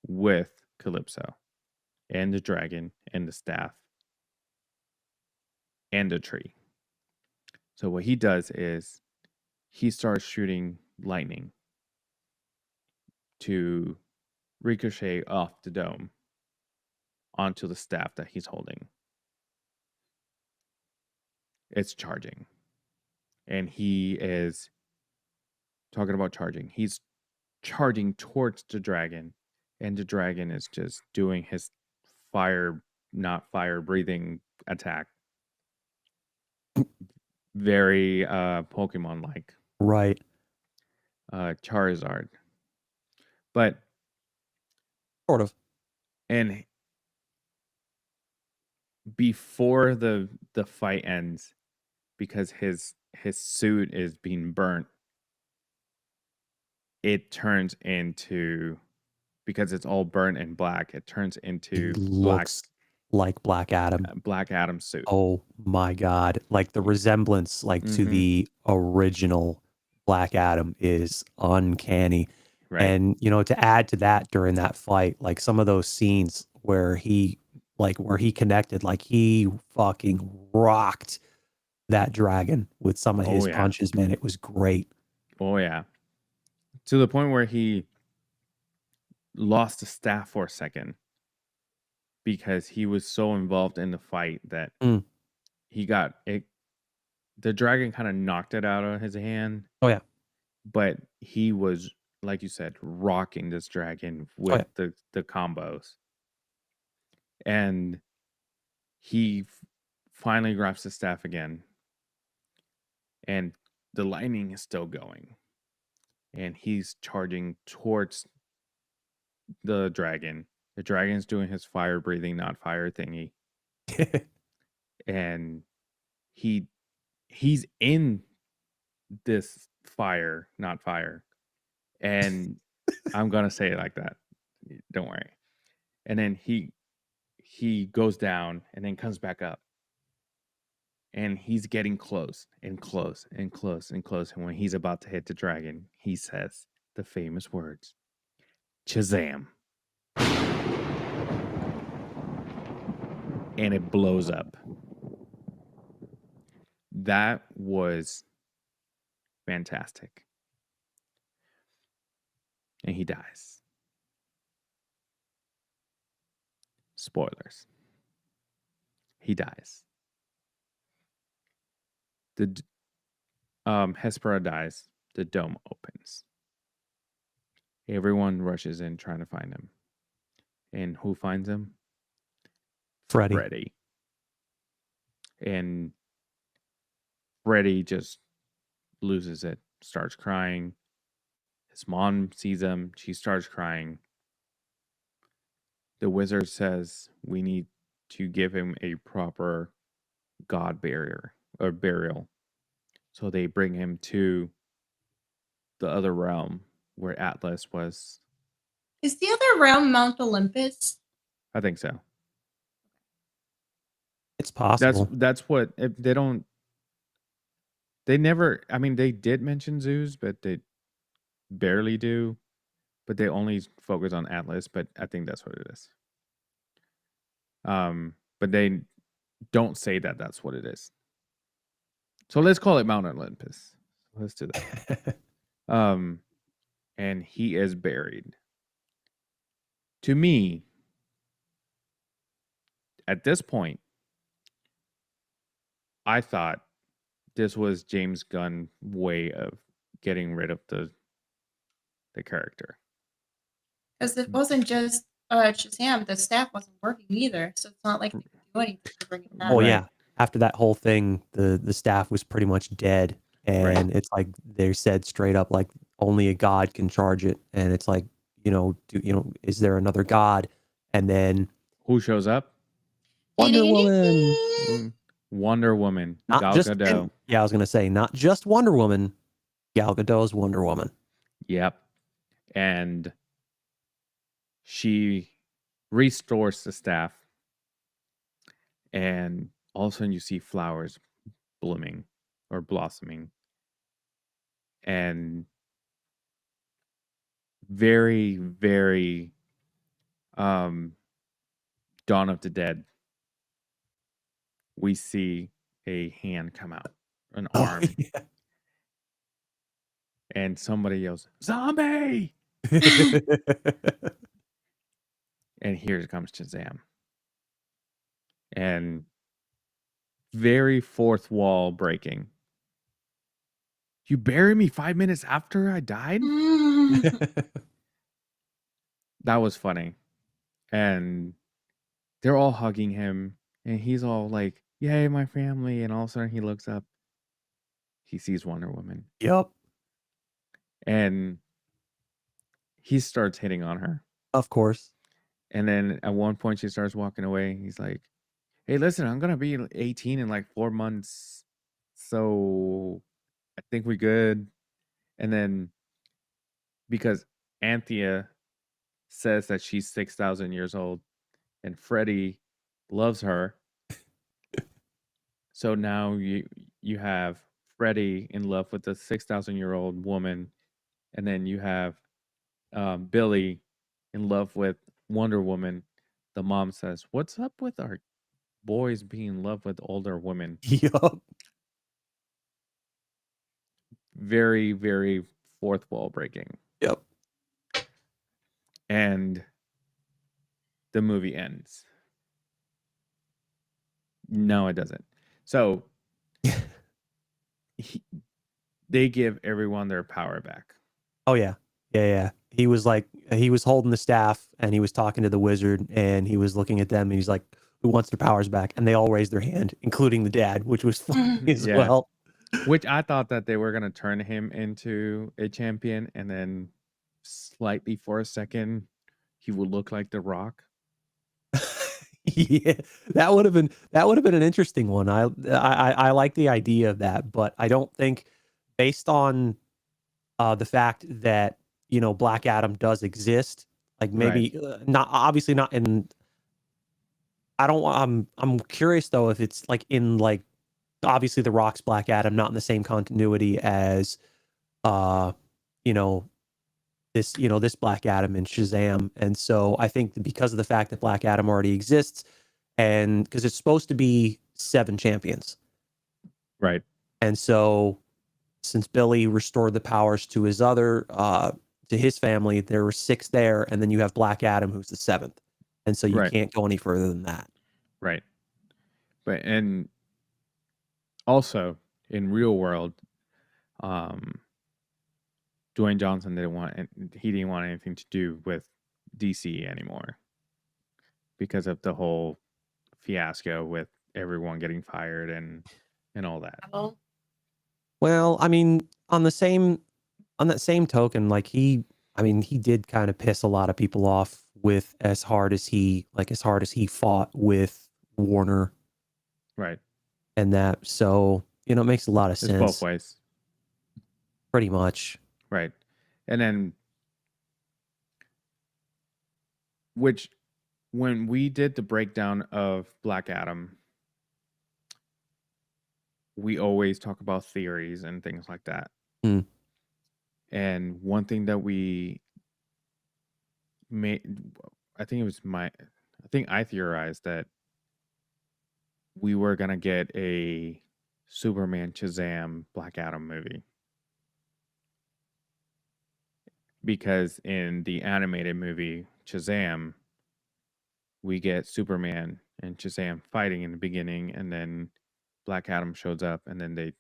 with Calypso and the dragon and the staff and the tree. So what he does is he starts shooting lightning to ricochet off the dome onto the staff that he's holding. It's charging. And he is talking about charging. He's charging towards the dragon, and the dragon is just doing his not fire breathing attack. Very Pokemon like. Right. Charizard. But sort of. And before the fight ends, because his suit is being burnt, it turns into, because it's all burnt and black, it turns into It looks like Black Adam. Black Adam suit. Oh my God. Like the resemblance to the original Black Adam is uncanny. Right. And, to add to that during that fight, like some of those scenes where he connected, like he fucking rocked that dragon with some of his punches, man. It was great. Oh, yeah. To the point where he lost the staff for a second because he was so involved in the fight that he got it. The dragon kind of knocked it out of his hand. Oh, yeah. But he was, like you said, rocking this dragon with the combos. And he finally grabs the staff again. And the lightning is still going. And he's charging towards the dragon. The dragon's doing his fire breathing, not fire thingy. And he's in this fire, not fire. And I'm going to say it like that. Don't worry. And then he goes down and then comes back up. And he's getting close and close and close and close. And when he's about to hit the dragon, he says the famous words, Shazam. And it blows up. That was fantastic. And he dies. Spoilers. He dies. the Hespera dies. The dome opens. Everyone rushes in trying to find him. And who finds him? Freddy. Freddy. And Freddy just loses it, starts crying. His mom sees him. She starts crying. The wizard says we need to give him a proper god burial. So they bring him to the other realm where Atlas was. Is the other realm Mount Olympus? I think so. It's possible. That's what if they don't. They never. I mean, they did mention Zeus, but they barely do. But they only focus on Atlas. But I think that's what it is. But they don't say that that's what it is. So let's call it Mount Olympus. Let's do that. And he is buried. To me, at this point, I thought this was James Gunn's way of getting rid of the character. Because it wasn't just Shazam, the staff wasn't working either, so it's not like they could do anything to bring it back. Oh yeah, after that whole thing, the staff was pretty much dead, and it's like they said straight up, like only a god can charge it, and it's like is there another god? And then who shows up? Wonder Woman. Wonder Woman. Not Gal just Gadot. I was gonna say not just Wonder Woman. Gal Gadot's Wonder Woman. Yep, and she restores the staff, and all of a sudden you see flowers blooming or blossoming, and very, very Dawn of the Dead. We see a hand come out, an arm, and somebody yells, "Zombie!" And here comes Shazam. And very fourth wall breaking. You bury me 5 minutes after I died? That was funny. And they're all hugging him. And he's all like, yay, my family. And all of a sudden he looks up. He sees Wonder Woman. Yep. And he starts hitting on her. Of course. And then at one point she starts walking away. He's like, hey, listen, I'm going to be 18 in like 4 months. So I think we good. And then because Anthea says that she's 6,000 years old and Freddy loves her. So now you have Freddy in love with the 6,000-year-old woman. And then you have Billy in love with Wonder Woman. The mom says, what's up with our boys being in love with older women? Yup. Very, very fourth wall breaking. Yep. And the movie ends. No, it doesn't. So they give everyone their power back. Oh yeah. Yeah. He was holding the staff and he was talking to the wizard and he was looking at them and he's like, who wants their powers back? And they all raised their hand, including the dad, which was funny as well. Which I thought that they were going to turn him into a champion and then slightly for a second he would look like The Rock. Yeah, that would have been an interesting one. I like the idea of that, but I don't think, based on the fact that Black Adam does exist, like maybe not obviously not in. I'm curious though if it's like in like obviously The Rock's Black Adam, not in the same continuity as this Black Adam and Shazam. And so I think that because of the fact that Black Adam already exists, and because it's supposed to be 7 champions. Right. And so since Billy restored the powers to his family, there were 6 there, and then you have Black Adam, who's the 7th. And so you can't go any further than that. Right. But and also, in real world, Dwayne Johnson didn't want anything to do with DC anymore because of the whole fiasco with everyone getting fired and all that. Well, I mean, on that same token, like he did kind of piss a lot of people off with as hard as he fought with Warner, right? And that, so it makes a lot of sense. It's both ways, pretty much, right? And then, which when we did the breakdown of Black Adam, we always talk about theories and things like that. Mm. And one thing that we made, I think I theorized that we were going to get a Superman Shazam Black Adam movie. Because in the animated movie Shazam, we get Superman and Shazam fighting in the beginning, and then Black Adam shows up, and then they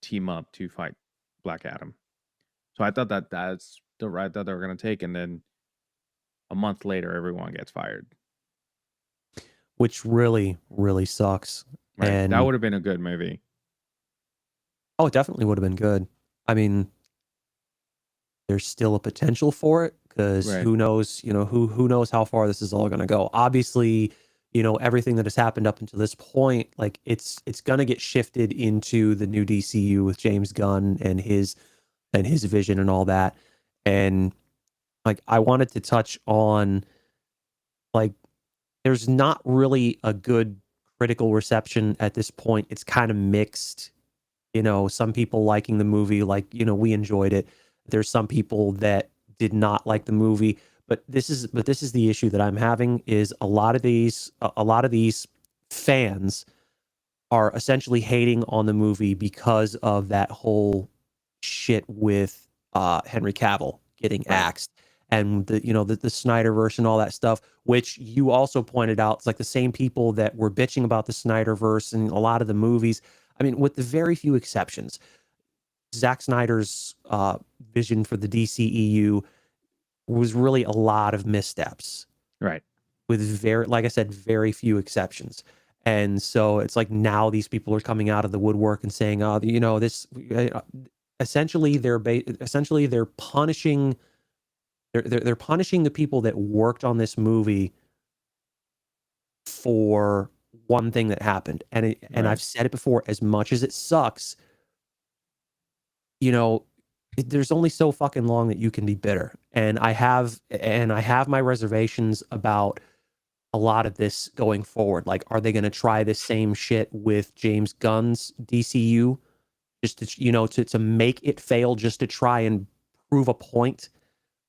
team up to fight Black Adam. So I thought that's the route that they were going to take, and then a month later, everyone gets fired. Which really, really sucks. Right. And that would have been a good movie. Oh, it definitely would have been good. I mean, there's still a potential for it because who knows, who knows how far this is all going to go. Obviously, everything that has happened up until this point, like it's going to get shifted into the new DCU with James Gunn and his vision and all that. And like, I wanted to touch on, like, there's not really a good critical reception at this point. It's kind of mixed. Some people liking the movie, like, we enjoyed it. There's some people that did not like the movie, but this is the issue that I'm having is a lot of these fans are essentially hating on the movie because of that whole shit with Henry Cavill getting axed and the Snyderverse and all that stuff, which you also pointed out. It's like the same people that were bitching about the Snyderverse and a lot of the movies. I mean, with the very few exceptions, Zack Snyder's vision for the DCEU was really a lot of missteps. Right. With like I said, very few exceptions. And so it's like now these people are coming out of the woodwork and saying, this essentially they're punishing they're punishing the people that worked on this movie for one thing that happened. And I've said it before, as much as it sucks, there's only so fucking long that you can be bitter. And I have my reservations about a lot of this going forward. Like, are they going to try the same shit with James Gunn's DCU just to, to make it fail, just to try and prove a point?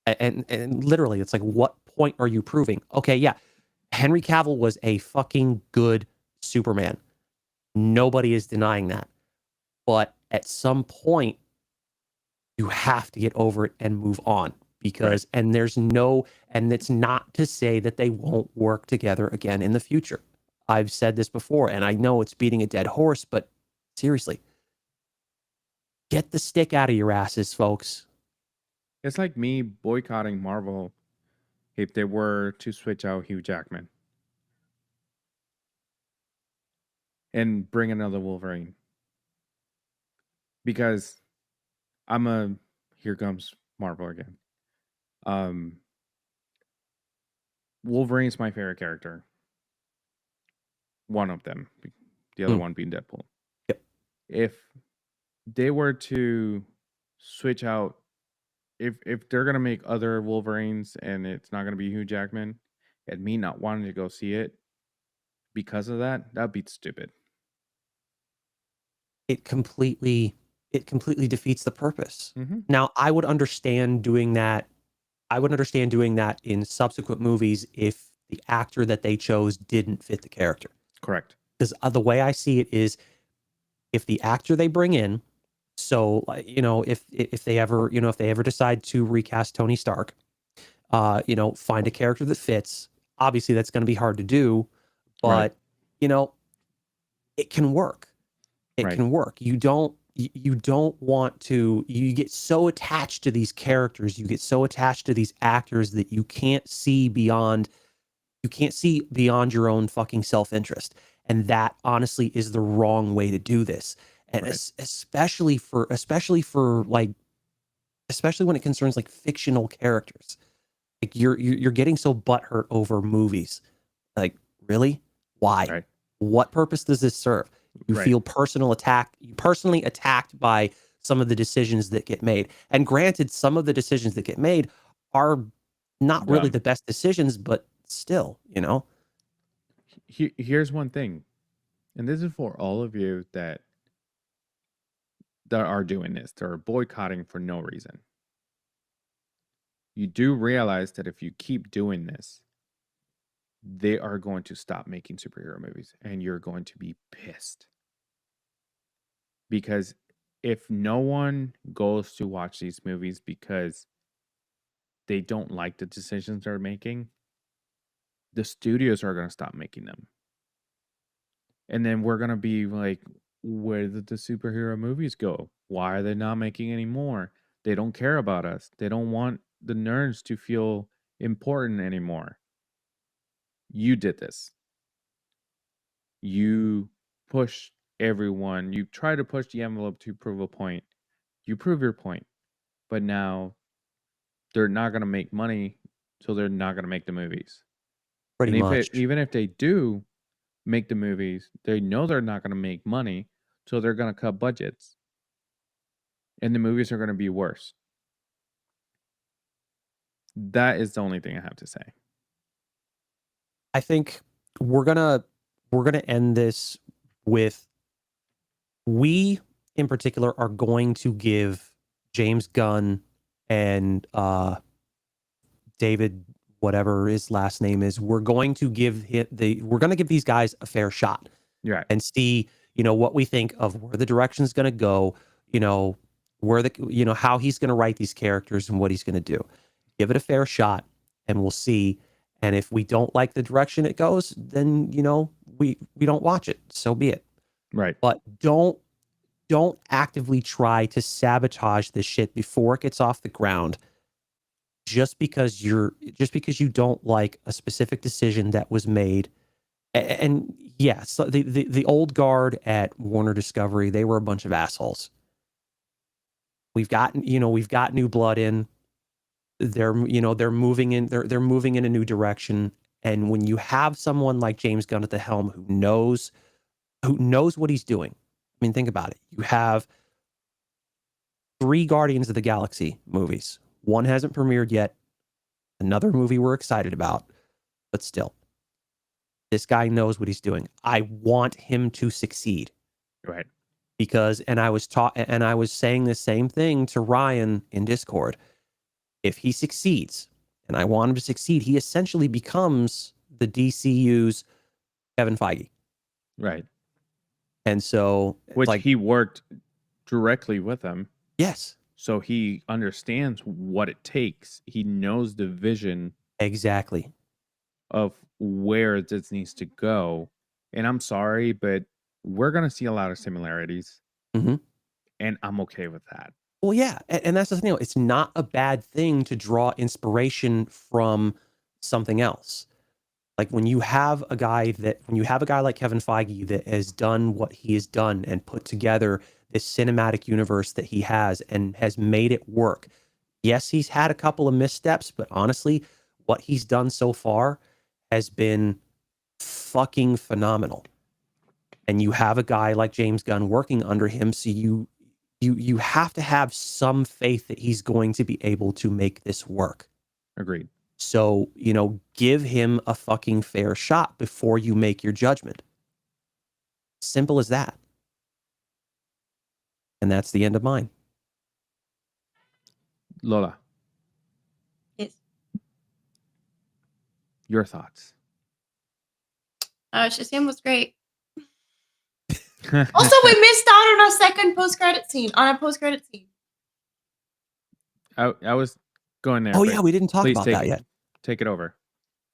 And literally, it's like, what point are you proving? Okay, yeah, Henry Cavill was a fucking good Superman. Nobody is denying that. But at some point, you have to get over it and move on because, and it's not to say that they won't work together again in the future. I've said this before, and I know it's beating a dead horse, but seriously, get the stick out of your asses, folks. It's like me boycotting Marvel if they were to switch out Hugh Jackman and bring another Wolverine. Because here comes Marvel again. Wolverine's my favorite character. One of them. The other one being Deadpool. Yep. If they were to switch out, if they're gonna make other Wolverines and it's not gonna be Hugh Jackman, and me not wanting to go see it because of that'd be stupid. It completely defeats the purpose. Mm-hmm. Now, I would understand doing that. I would understand doing that in subsequent movies if the actor that they chose didn't fit the character. Correct. Because the way I see it is, if the actor they bring in, so if they ever decide to recast Tony Stark, find a character that fits. Obviously, that's going to be hard to do, but it can work. it can work. You don't want to, you get so attached to these characters, you get so attached to these actors that you can't see beyond your own fucking self-interest. And that honestly is the wrong way to do this. And especially when it concerns like fictional characters. Like you're getting so butthurt over movies. Like, really? Why? Right. What purpose does this serve? You feel personally attacked by some of the decisions that get made. And granted, some of the decisions that get made are not really the best decisions, but still, you know. Here's one thing, and this is for all of you that are doing this, that are boycotting for no reason. You do realize that if you keep doing this, they are going to stop making superhero movies, and you're going to be pissed. Because if no one goes to watch these movies because they don't like the decisions they're making, the studios are going to stop making them. And then we're going to be like, where did the superhero movies go? Why are they not making any more? They don't care about us. They don't want the nerds to feel important anymore. You did this. You push everyone. You try to push the envelope to prove a point. You prove your point. But now they're not going to make money, so they're not going to make the movies. Pretty much. Even if they do make the movies, they know they're not going to make money, so they're going to cut budgets. And the movies are going to be worse. That is the only thing I have to say. I think we're gonna end this with, we in particular are going to give James Gunn and David, whatever his last name is, we're going to give these guys a fair shot. Right. And see, you know, what we think of where the direction's going to go, you know, how he's going to write these characters and what he's going to do. Give it a fair shot and we'll see. And if we don't like the direction it goes, then, you know, we don't watch it. So be it. Right. But don't actively try to sabotage this shit before it gets off the ground. Just because you don't like a specific decision that was made. And yes, so the old guard at Warner Discovery, they were a bunch of assholes. We've got new blood in. They're moving in a new direction. And when you have someone like James Gunn at the helm who knows what he's doing. I mean, think about it. You have 3 Guardians of the Galaxy movies. One hasn't premiered yet. Another movie we're excited about, but still, this guy knows what he's doing. I want him to succeed. Right. Because, and I was saying the same thing to Ryan in Discord. If he succeeds, and I want him to succeed, he essentially becomes the DCU's Kevin Feige. Right. And so, which he worked directly with him. Yes. So he understands what it takes. He knows the vision. Exactly. Of where this needs to go. And I'm sorry, but we're going to see a lot of similarities. Mm-hmm. And I'm okay with that. Well, yeah. And that's the thing. It's not a bad thing to draw inspiration from something else. Like when you have a guy like Kevin Feige that has done what he has done and put together this cinematic universe that he has and has made it work. Yes, he's had a couple of missteps, but honestly, what he's done so far has been fucking phenomenal. And you have a guy like James Gunn working under him, so you have to have some faith that he's going to be able to make this work. Agreed. So, you know, give him a fucking fair shot before you make your judgment. Simple as that. And that's the end of mine. Lola. Yes. Your thoughts. Shazam was great. Also, we missed out on a second post-credit scene. I was going there. Oh yeah, we didn't talk about that yet. Take it over.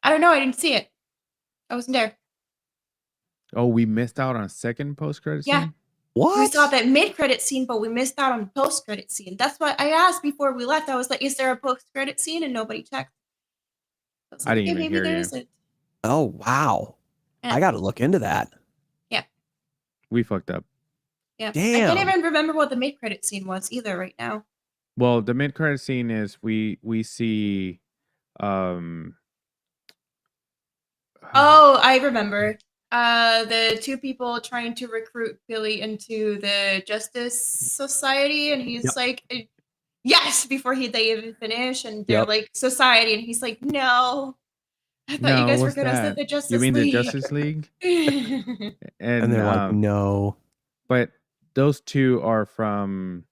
I don't know. I didn't see it. I wasn't there. Oh, we missed out on a second post-credit scene? What? We saw that mid-credit scene, but we missed out on post-credit scene. That's what I asked before we left. I was like, "Is there a post-credit scene?" And nobody checked. I didn't even hear there you. isn't. Oh, wow. Yeah. I got to look into that. Yeah. We fucked up. Yeah. Damn. I can't even remember what the mid-credit scene was either right now. Well, the mid-credit scene is we see Oh, I remember. The two people trying to recruit Billy into the Justice Society, and he's Yep. like, "Yes!" before they even finish, and they're Yep. like, "Society," and he's like, "No, I thought No, you guys were what's gonna that? set the Justice You mean League." the Justice League? And they're like, no. But those two are from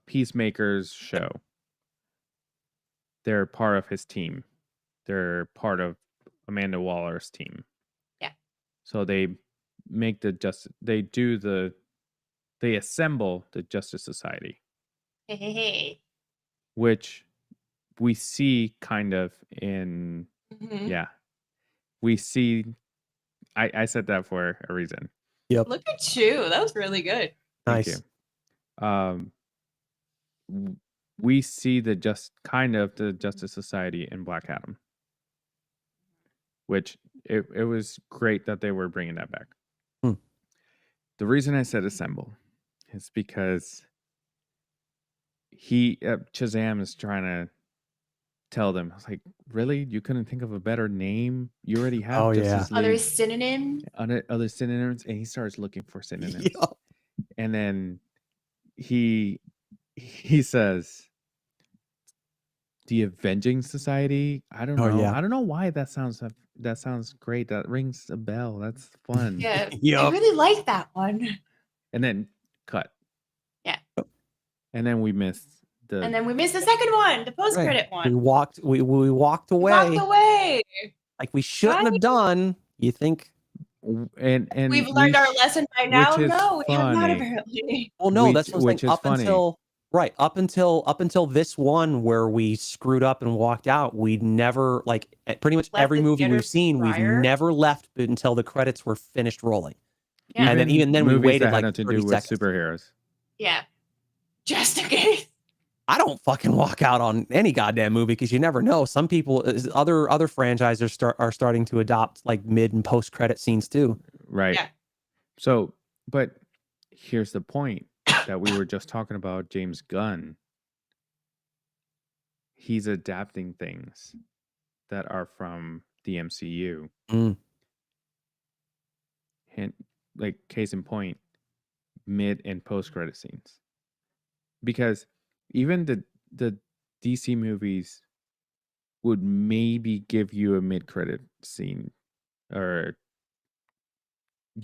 Peacemaker's show. They're part of his team. They're part of Amanda Waller's team. Yeah. So they make they assemble the Justice Society. Hey. Which we see kind of in Mhm. yeah. We see I said that for a reason. Yep. Look at you. That was really good. Thank Nice. you. We see the Justice Society in Black Adam, which it was great that they were bringing that back. The reason I said assemble is because Shazam is trying to tell them. I was like, really? You couldn't think of a better name? You already have Oh, yeah. Justice League. Other synonyms? Other synonyms, and he starts looking for synonyms. Yep. And then he says the Avenging Society. I don't Oh, know. yeah. I don't know why that sounds great. That rings a bell. That's fun. Yeah. I Yep. really like that one. And then cut. Yeah. And then we missed And then we missed the second one, the post-credit We one. walked away. We walked away. Like we shouldn't have done. You think? and We've learned our lesson by now. which is No, we have not funny. apparently. Well, no, that's what I'm which saying. is funny. Up until this one where we screwed up and walked out, we'd never pretty much Left every the movie theater we've seen, we've prior. never left until the credits were finished rolling. Yeah. And then even then we movies waited that like had nothing to 30 do with seconds. superheroes. Yeah. Just in case. I don't fucking walk out on any goddamn movie because you never know. Some people, other franchises are starting to adopt like mid and post credit scenes too. Right. Yeah. So, but here's the point that we were just talking about James Gunn. He's adapting things that are from the MCU. And like case in point, mid and post credit scenes. Because even the DC movies would maybe give you a mid credit scene or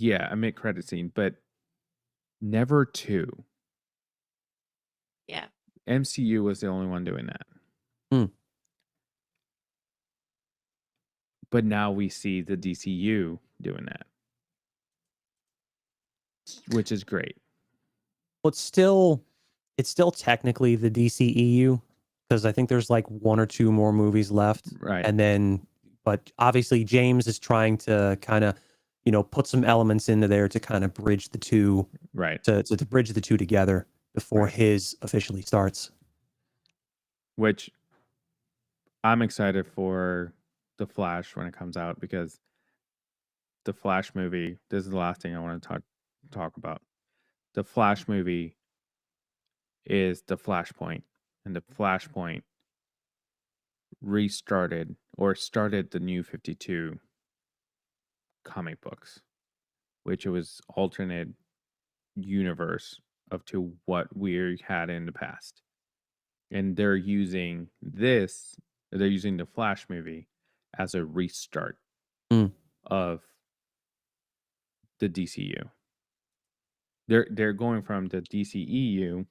a mid credit scene, but never two. Yeah. MCU was the only one doing that. But now we see the DCU doing that, which is great. Well, it's still technically the DCEU because I think there's like one or two more movies left. Right. And then, but obviously James is trying to kind of, put some elements into there to kind of bridge the two, right? To bridge the two together before his officially starts. Which I'm excited for The Flash when it comes out because the Flash movie, this is the last thing I want to talk about. The Flash movie is the Flashpoint, and the Flashpoint started the New 52 comic books, which it was alternate universe up to what we had in the past. And they're using the Flash movie as a restart of the DCU. They're going from the DCEU,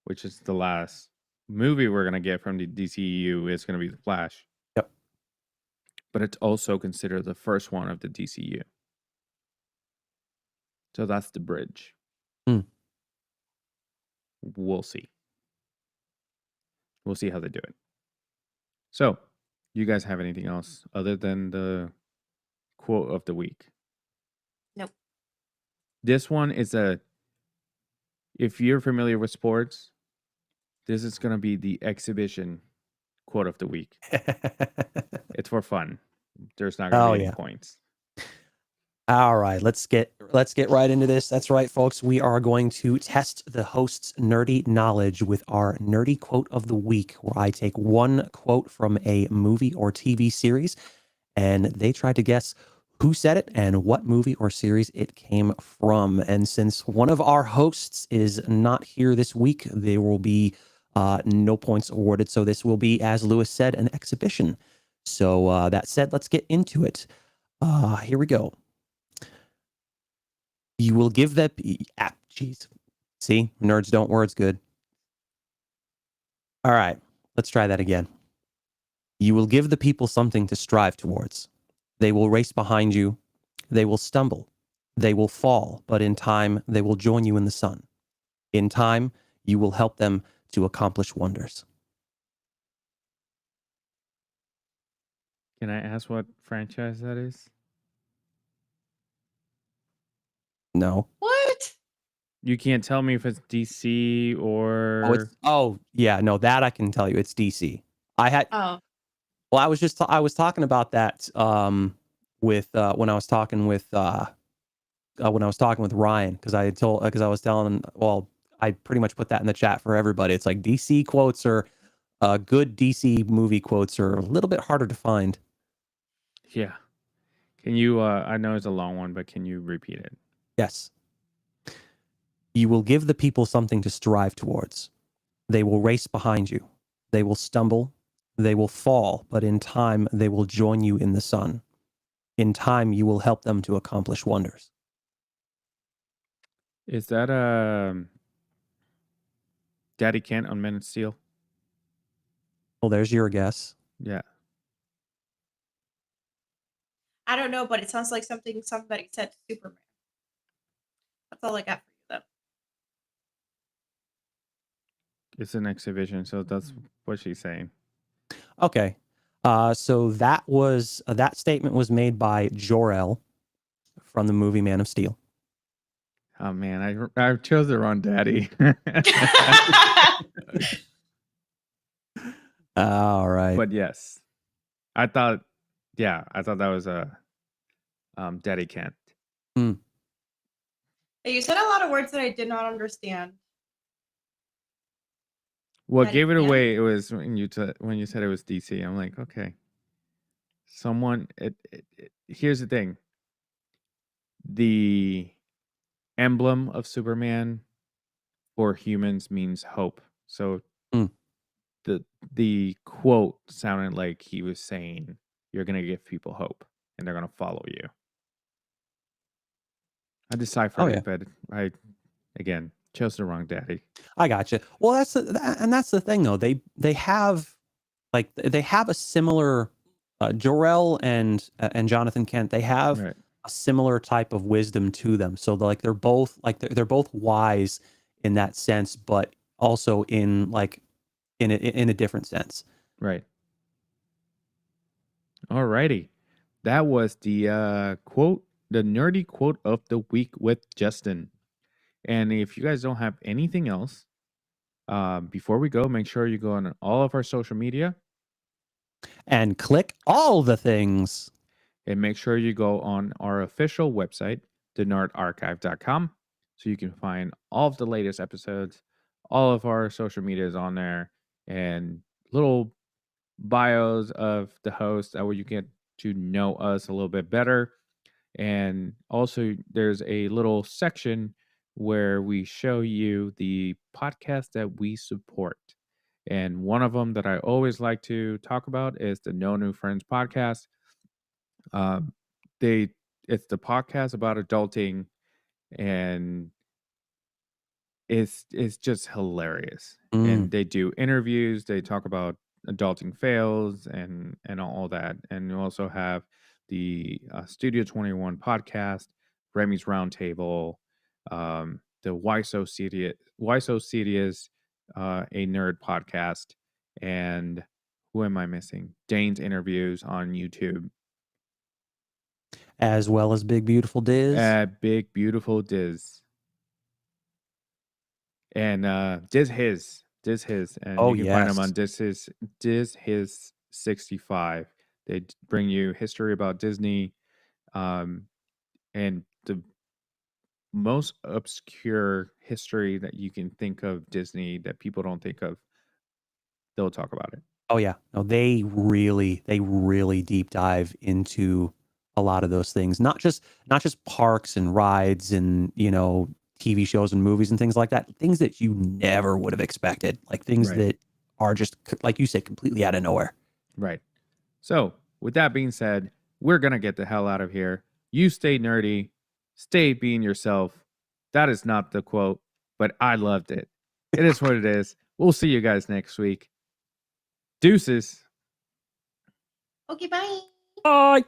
which is the last movie we're gonna get from the DCEU, is gonna be the Flash. Yep. But it's also considered the first one of the DCU. So that's the bridge. We'll see. We'll see how they do it. So, you guys have anything else other than the quote of the week? This one is if you're familiar with sports, this is going to be the exhibition quote of the week. It's for fun. There's not going to be any points. All right, let's get right into this. That's right, folks. We are going to test the host's nerdy knowledge with our nerdy quote of the week, where I take one quote from a movie or TV series, and they try to guess who said it and what movie or series it came from. And since one of our hosts is not here this week, there will be no points awarded. So this will be, as Lewis said, an exhibition. So that said, let's get into it. Here we go. You will give that... Jeez. See? Nerds don't words good. All right. Let's try that again. You will give the people something to strive towards. They will race behind you. They will stumble. They will fall, but in time, they will join you in the sun. In time, you will help them to accomplish wonders. Can I ask what franchise that is? No. What? You can't tell me if it's DC or... Yeah, no, that I can tell you. It's DC. Oh. Well, I was talking about that with when I was talking with Ryan, because I was telling, well, I pretty much put that in the chat for everybody. It's like DC quotes or good DC movie quotes are a little bit harder to find. Yeah. Can you I know it's a long one, but can you repeat it? Yes. You will give the people something to strive towards. They will race behind you. They will stumble. They will fall, but in time, they will join you in the sun. In time, you will help them to accomplish wonders. Is that Daddy Kent on Men of Steel? Well, there's your guess. Yeah. I don't know, but it sounds like something somebody said to Superman. That's all I got for you, though. It's an exhibition, so that's what she's saying. Okay. So that statement was made by Jor-El from the movie Man of Steel. Oh man, I chose the wrong daddy. All right. But yes, I thought that was a Daddy Kent. You said a lot of words that I did not understand. What gave it away? It was when you said it was DC. I'm like, okay. Here's the thing. The emblem of Superman for humans means hope. So the quote sounded like he was saying, "You're gonna give people hope, and they're gonna follow you." I deciphered it, but I again chose the wrong daddy. I gotcha. Well, that's the thing though. They have a similar Jor-El and Jonathan Kent. They have a similar type of wisdom to them. So they're both wise in that sense, but also in a different sense. Right. Alrighty. That was the quote, the nerdy quote of the week with Justin. And if you guys don't have anything else, before we go, make sure you go on all of our social media. And click all the things. And make sure you go on our official website, thenerdarchive.com, so you can find all of the latest episodes. All of our social media is on there, and little bios of the host that way you get to know us a little bit better. And also there's a little section where we show you the podcast that we support. And one of them that I always like to talk about is the No New Friends podcast. It's the podcast about adulting, and it's just hilarious. And they do interviews, they talk about adulting fails and all that. And you also have the Studio 21 podcast, Remy's Roundtable, the Why So Serious, a nerd podcast, and who am I missing? Dane's interviews on YouTube. As well as Big Beautiful Diz. At Big Beautiful Diz. And Diz His. And Oh, you can find them on yes. Diz His 65. They bring you history about Disney, and the most obscure history that you can think of Disney that people don't think of. They'll talk about it. Oh yeah. No, they really deep dive into a lot of those things. Not just parks and rides and, TV shows and movies and things like that. Things that you never would have expected. Like things Right. that are just, like you said, completely out of nowhere. Right. So, with that being said, we're going to get the hell out of here. You stay nerdy, stay being yourself. That is not the quote, but I loved it. It is what it is. We'll see you guys next week. Deuces. Okay, bye. Bye.